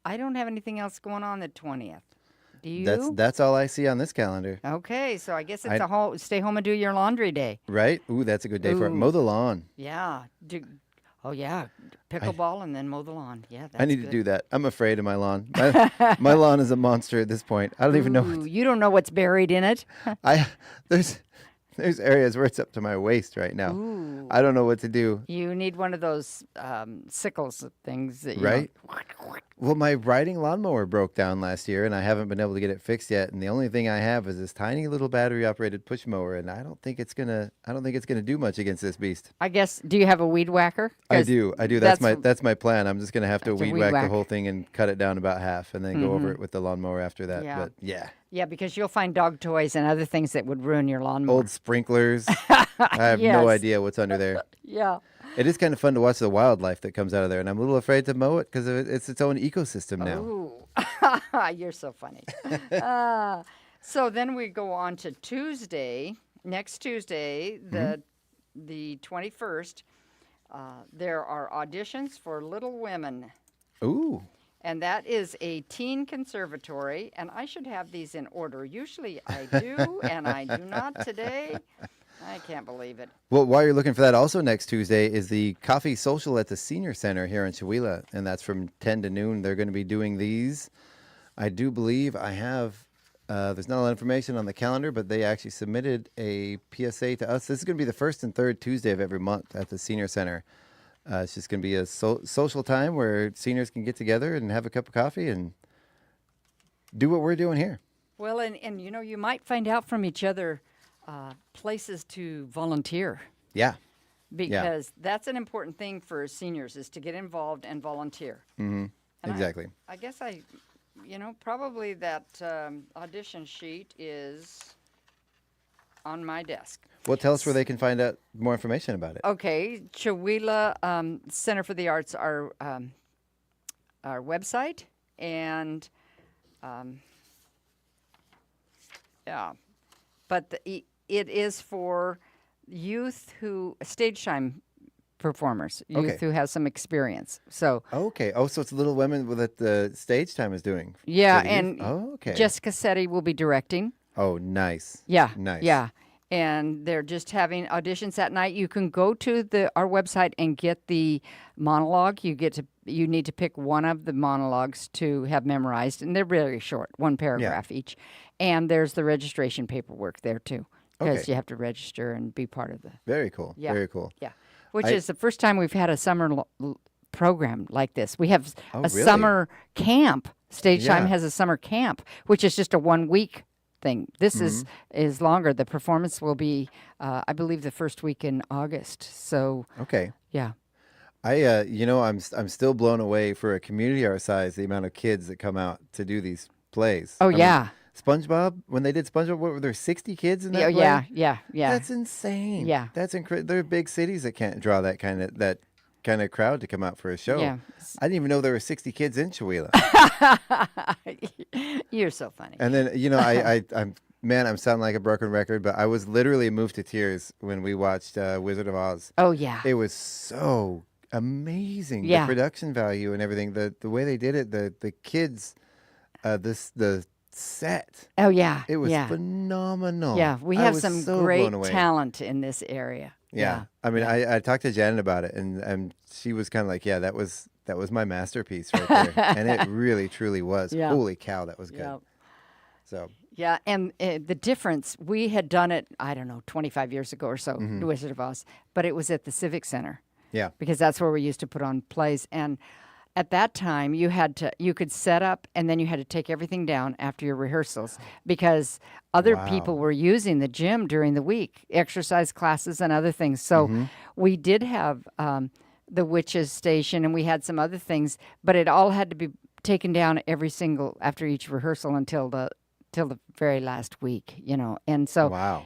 I don't have anything else going on the 20th. Do you? That's all I see on this calendar. Okay, so I guess it's stay home and do your laundry day. Right? Ooh, that's a good day for it. Mow the lawn. Yeah. Pickleball and then mow the lawn. Yeah, that's I need good. to do that. I'm afraid of my lawn. My lawn is a monster at this point. I don't even know. You don't know what's buried in it. There's areas where it's up to my waist right now. Ooh. I don't know what to do. You need one of those sickles things that right? Well, my riding lawnmower broke down last year, and I haven't been able to get it fixed yet. And the only thing I have is this tiny little battery-operated push mower, and I don't think it's gonna do much against this beast. I guess. Do you have a weed whacker? I do. That's my plan. I'm just gonna have to weed whack the whole thing and cut it down about half, and then go over it with the lawnmower after that. Yeah. But yeah. Yeah, because you'll find dog toys and other things that would ruin your lawnmower. Old sprinklers. I have no idea what's under there. Yeah. It is kind of fun to watch the wildlife that comes out of there, and I'm a little afraid to mow it because it's its own ecosystem now. Ooh, you're so funny. So then we go on to Tuesday, next Tuesday, the 21st. There are auditions for Little Women. Ooh. And that is a teen conservatory, and I should have these in order. Usually I do, and I do not today. I can't believe it. Well, while you're looking for that, also next Tuesday is the Coffee Social at the Senior Center here in Chewelah, and that's from 10 to noon. They're going to be doing these. I do believe I have, there's not a lot of information on the calendar, but they actually submitted a PSA to us. This is going to be the first and third Tuesday of every month at the Senior Center. It's just going to be a social time where seniors can get together and have a cup of coffee and do what we're doing here. Well, and you know, you might find out from each other places to volunteer. Yeah. Because that's an important thing for seniors is to get involved and volunteer. Mm-hmm. Exactly. I guess probably that audition sheet is on my desk. Well, tell us where they can find out more information about it. Okay, Chewelah Center for the Arts, our website, and but it is for youth stage time performers, youth who have some experience. So okay, so it's Little Women that the stage time is doing. Yeah, and Jessica Setti will be directing. Oh, nice. Yeah, nice. Yeah. And they're just having auditions that night. You can go to our website and get the monologue. You need to pick one of the monologues to have memorized, and they're very short, one paragraph each. And there's the registration paperwork there too, because you have to register and be part of the. Very cool. Yeah. Very cool. Yeah, which is the first time we've had a summer program like this. We have really? Summer camp. Stage Time has a summer camp, which is just a 1 week thing. This is longer. The performance will be, I believe, the first week in August. So yeah. I'm still blown away for a community our size, the amount of kids that come out to do these plays. Oh, yeah. SpongeBob, when they did SpongeBob, what were there 60 kids in that play? Yeah. That's insane. Yeah. That's incredible. There are big cities that can't draw that kind of crowd to come out for a show. Yeah. I didn't even know there were 60 kids in Chewelah. You're so funny. And then, I'm sounding like a broken record, but I was literally moved to tears when we watched Wizard of Oz. Oh, yeah. It was so amazing. Yeah. The production value and everything, the way they did it, the kids, the set. Oh, yeah. It was phenomenal. Yeah, we have some great talent in this area. Yeah. I mean, I talked to Janet about it, and she was kind of like, that was my masterpiece right there. And it really, truly was. Yeah. Holy cow, that was good. Yeah. So. Yeah, and the difference, we had done it, 25 years ago or so, The Wizard of Oz, but it was at the Civic Center. Yeah. Because that's where we used to put on plays. And at that time, you could set up, and then you had to take everything down after your rehearsals because other people were using the gym during the week, exercise classes and other things. So we did have the Witches Station, and we had some other things, but it all had to be taken down after each rehearsal until the very last week, And so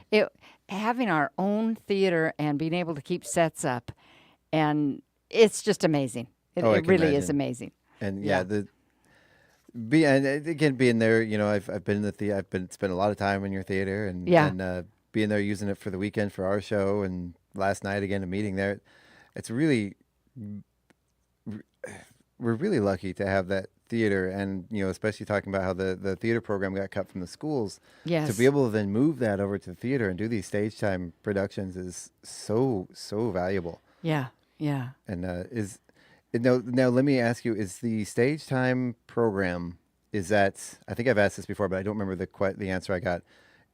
having our own theater and being able to keep sets up, and it's just amazing. It really is amazing. And being there, I've been in the theater. I've spent a lot of time in your theater, and being there, using it for the weekend for our show, and last night again a meeting there. It's really, we're really lucky to have that theater, and especially talking about how the theater program got cut from the schools. Yes. To be able to then move that over to the theater and do these stage time productions is so valuable. Yeah. Yeah. And now let me ask you: is the stage time program, I think I've asked this before, but I don't remember the answer I got.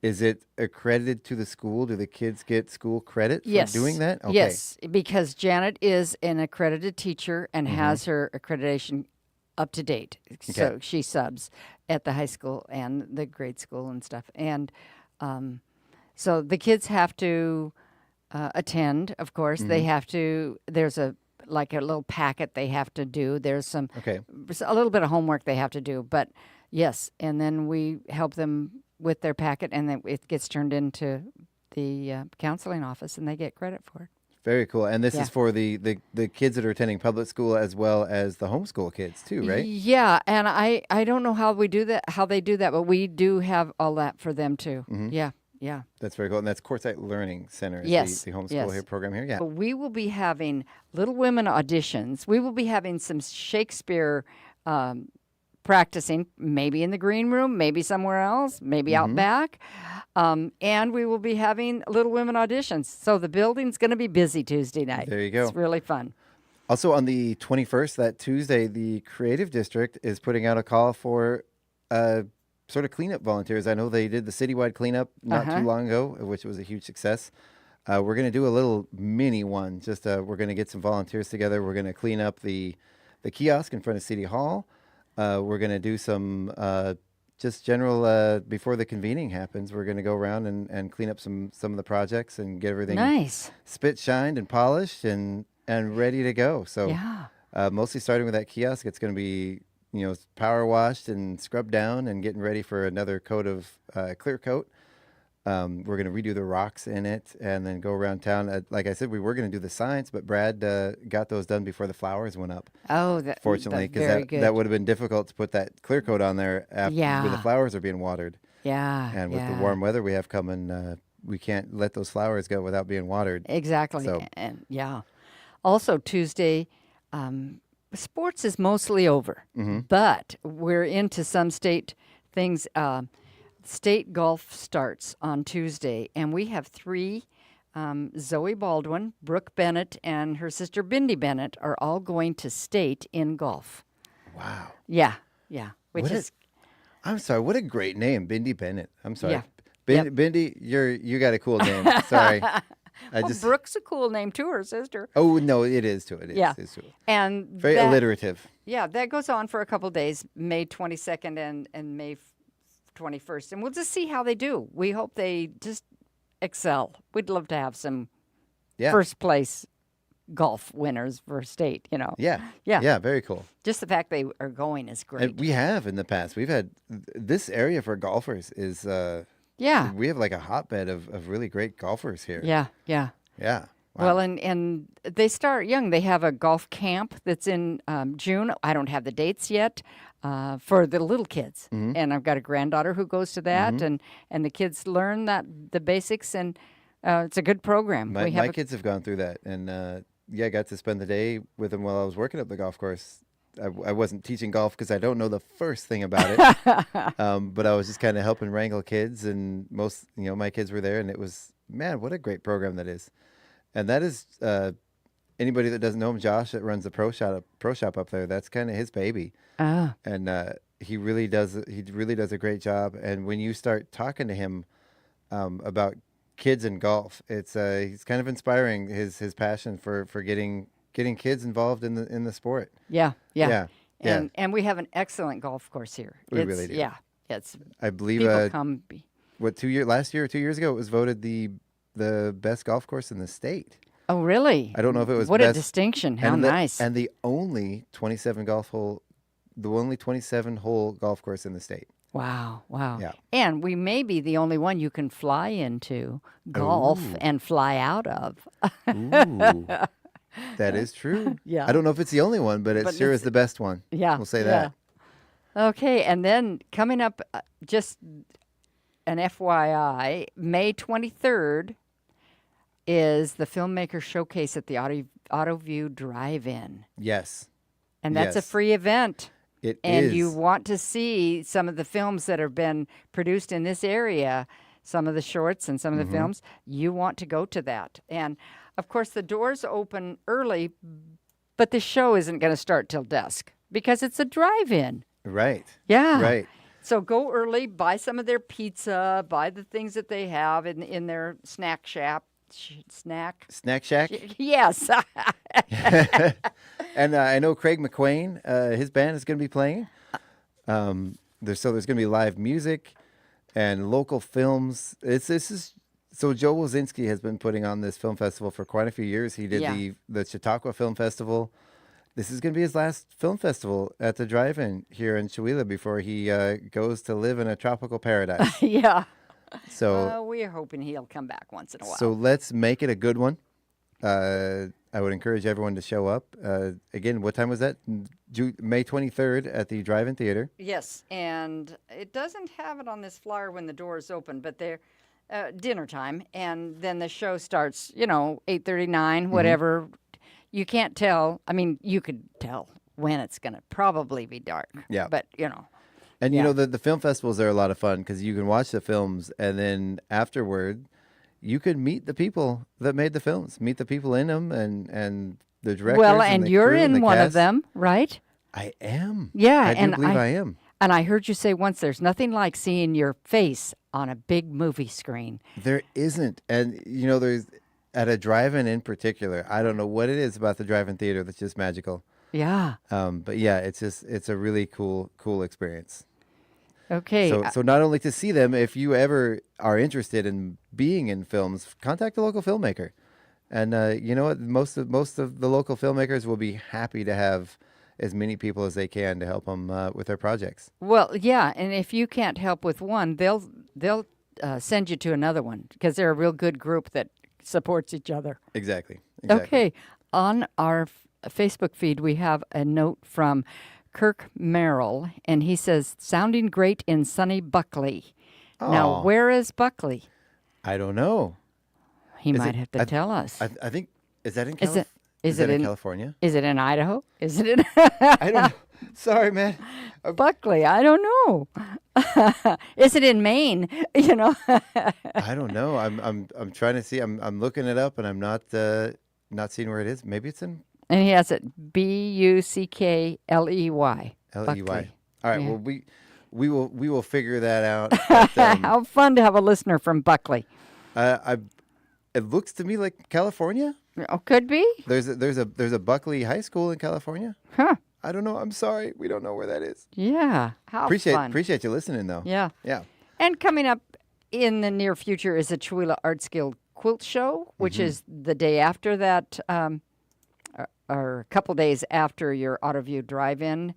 Is it accredited to the school? Do the kids get school credit for doing that? Okay. Yes, because Janet is an accredited teacher and has her accreditation up to date. Okay. So she subs at the high school and the grade school and stuff. And so the kids have to attend, of course. They have to, there's a little packet they have to do. There's a little bit of homework they have to do. But yes, and then we help them with their packet, and then it gets turned into the counseling office, and they get credit for it. Very cool. And this Yeah. is for the kids that are attending public school as well as the homeschool kids too, right? Yeah, and I don't know how they do that, but we do have all that for them too. Mhm. Yeah, yeah. That's very cool. And that's Quartzsite Learning Center is Yes, the homeschool yes. here program here. Yeah. But we will be having Little Women auditions. We will be having some Shakespeare practicing, maybe in the green room, maybe somewhere else, maybe out back. And we will be having Little Women auditions. So the building's going to be busy Tuesday night. There you go. It's really fun. Also on the 21st, that Tuesday, the Creative District is putting out a call for sort of cleanup volunteers. I know they did the citywide cleanup not too long ago, which was a huge success. We're going to do a little mini one. Just we're going to get some volunteers together. We're going to clean up the kiosk in front of City Hall. We're going to do some just general, before the convening happens, we're going to go around and clean up some of the projects and get everything nice, spit shined and polished and ready to go. So mostly starting with that kiosk, it's going to be, power washed and scrubbed down and getting ready for another coat of clear coat. We're going to redo the rocks in it and then go around town. Like I said, we were going to do the signs, but Brad got those done before the flowers went up. Oh, fortunately, because that would have been difficult to put that clear coat on there when the flowers are being watered. Yeah. And with the warm weather we have coming, we can't let those flowers go without being watered. Exactly. So. And also Tuesday, sports is mostly over, but we're into some state things. State golf starts on Tuesday, and we have 3, Zoe Baldwin, Brooke Bennett, and her sister Bindi Bennett are all going to state in golf. Wow. Yeah. I'm sorry, what a great name, Bindi Bennett. I'm sorry. Yeah. Bindi, you got a cool name. Sorry. Brooke's a cool name too, her sister. Oh, no, it is too. It is. Yeah. It's too. And very alliterative. Yeah, that goes on for a couple days, May 22nd and May 21st, and we'll just see how they do. We hope they just excel. We'd love to have some first place golf winners for state, Yeah, very cool. Just the fact they are going is great. And we have in the past. We've had this area for golfers is we have like a hotbed of really great golfers here. Yeah. Wow. Well, and they start young. They have a golf camp that's in June. I don't have the dates yet. For the little kids, and I've got a granddaughter who goes to that, and the kids learn the basics, and it's a good program. My kids have gone through that, and I got to spend the day with them while I was working at the golf course. I wasn't teaching golf because I don't know the first thing about it, but I was just kind of helping wrangle kids, and most my kids were there, and it was, man, what a great program that is, and that is. Anybody that doesn't know him, Josh, that runs the pro shop up there, that's kind of his baby. And he really does a great job. And when you start talking to him about kids and golf, it's he's kind of inspiring his passion for getting kids involved in the sport. Yeah. And we have an excellent golf course here. We really do. Yeah. It's I believe people come. Last year or 2 years ago, it was voted the best golf course in the state. Oh, really? I don't know if it was what best. A distinction. How nice. And the only 27-hole golf course in the state. Wow. Yeah. And we may be the only one you can fly into golf and fly out of. Ooh. That is true. Yeah. I don't know if it's the only one, but it sure is the best one. Yeah. We'll say that. Okay, and then coming up, just an FYI, May 23rd is the Filmmaker Showcase at the AutoView Drive-In. Yes. And that's a free event. It is. And you want to see some of the films that have been produced in this area, some of the shorts and some of the films, you want to go to that. And, of course, the doors open early, but the show isn't going to start till dusk because it's a drive-in. Right. Yeah. Right. So go early, buy some of their pizza, buy the things that they have in their snack shack. Snack Shack? Yes. And I know Craig McQuain, his band is going to be playing. There's going to be live music and local films. So Joe Wozinski has been putting on this film festival for quite a few years. He did the Chautauqua Film Festival. This is going to be his last film festival at the drive-in here in Chewelah before he goes to live in a tropical paradise. Yeah. So we're hoping he'll come back once in a while. So let's make it a good one. I would encourage everyone to show up. Again, what time was that? May 23rd at the Drive-In Theater. Yes, and it doesn't have it on this flyer when the doors open, but they're dinner time, and then the show starts, 8:39, whatever. You can't tell. I mean, you could tell when it's going to probably be dark. Yeah. But, And, the film festivals are a lot of fun because you can watch the films, and then afterward, you could meet the people that made the films, meet the people in them, and the directors. Well, and you're in one of them, right? I am. Yeah. I do believe I am. And I heard you say once, there's nothing like seeing your face on a big movie screen. There isn't. And, there's at a drive-in in particular, I don't know what it is about the drive-in theater that's just magical. Yeah. But yeah, it's a really cool experience. Okay. So not only to see them, if you ever are interested in being in films, contact a local filmmaker. And you know what? Most of the local filmmakers will be happy to have as many people as they can to help them with their projects. Well, yeah, and if you can't help with one, they'll send you to another one because they're a real good group that supports each other. Exactly. Okay. On our Facebook feed, we have a note from Kirk Merrill, and he says, sounding great in sunny Buckley. Oh. Now, where is Buckley? I don't know. He might have to tell us. I think, is that in Is it in California? Is it in Idaho? Is it in... I don't know. Sorry, man. Buckley, I don't know. Is it in Maine? I don't know. I'm trying to see. I'm looking it up, and I'm not seeing where it is. Maybe it's in... And he has it Buckley. Ley. Buckley. All right. Yeah. Well, we will figure that out. But, how fun to have a listener from Buckley. It looks to me like California. Oh, could be. There's a Buckley High School in California. Huh. I don't know. I'm sorry. We don't know where that is. Yeah. How fun. Appreciate you listening, though. Yeah. Yeah. And coming up in the near future is the Chewelah Arts Guild Quilt Show, which is the day after that, or a couple days after your AutoView drive-in.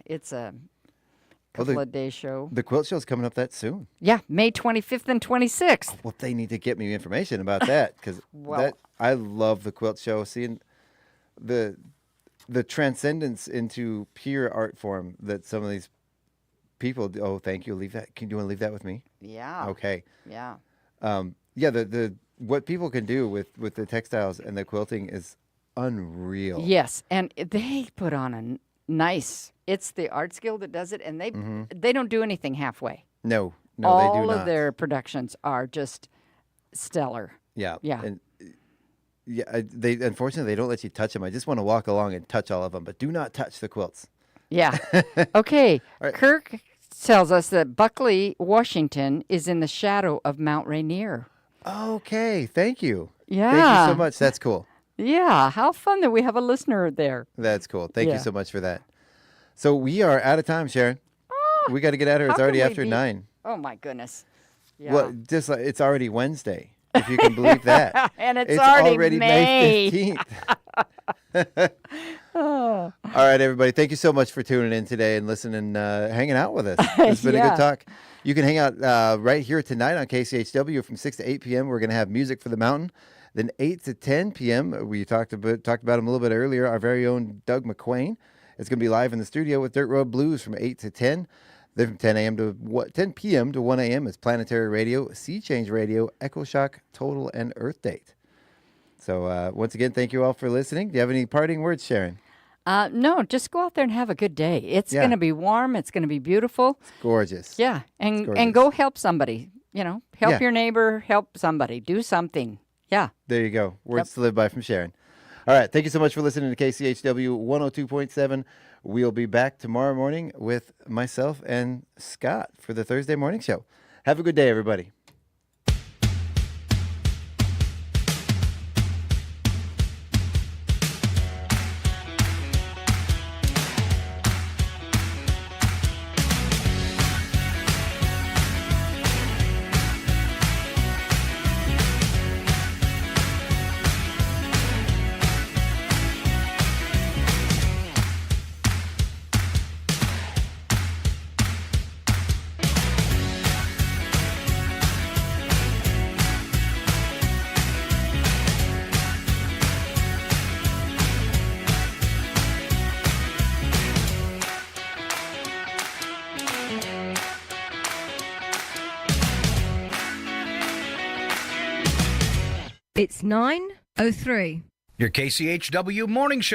It's a couple of day show. The quilt show's coming up that soon. Yeah, May 25th and 26th. Well, they need to get me information about that because I love the quilt show. Seeing the transcendence into pure art form that some of these people do. Oh, thank you. Leave that. Do you want to leave that with me? Yeah. Okay. Yeah. Yeah. The what people can do with the textiles and the quilting is unreal. Yes, and they put on a nice. It's the Arts Guild that does it, and they don't do anything halfway. No, they do not. All of their productions are just stellar. Yeah. Yeah. And they unfortunately they don't let you touch them. I just want to walk along and touch all of them, but do not touch the quilts. Yeah. Okay. Right. Kirk tells us that Buckley, Washington, is in the shadow of Mount Rainier. Okay. Thank you. Yeah. Thank you so much. That's cool. Yeah. How fun that we have a listener there. That's cool. Thank you so much for that. So we are out of time, Sharon. Oh, we got to get out of here. It's already after 9. Oh, my goodness. Yeah. Well, just like it's already Wednesday, if you can believe that. And it's already May 15th. Oh. All right, everybody. Thank you so much for tuning in today and listening, hanging out with us. It's been a good talk. You can hang out right here tonight on KCHW from 6 to 8 p.m. We're going to have Music for the Mountain. Then 8 to 10 p.m., we talked about him a little bit earlier, our very own Doug McQuain. It's going to be live in the studio with Dirt Road Blues from 8 to 10. Then from 10 p.m. to 1 a.m. is Planetary Radio, Sea Change Radio, Echo Shock, Total, and Earth Date. So once again, thank you all for listening. Do you have any parting words, Sharon? No, just go out there and have a good day. It's going to be warm. It's going to be beautiful. It's gorgeous. Yeah, and go help somebody. Help your neighbor, help somebody. Do something. Yeah. There you go. Words to live by from Sharon. All right. Thank you so much for listening to KCHW 102.7. We'll be back tomorrow morning with myself and Scott for the Thursday morning show. Have a good day, everybody. It's 9:03. Your KCHW Morning Show.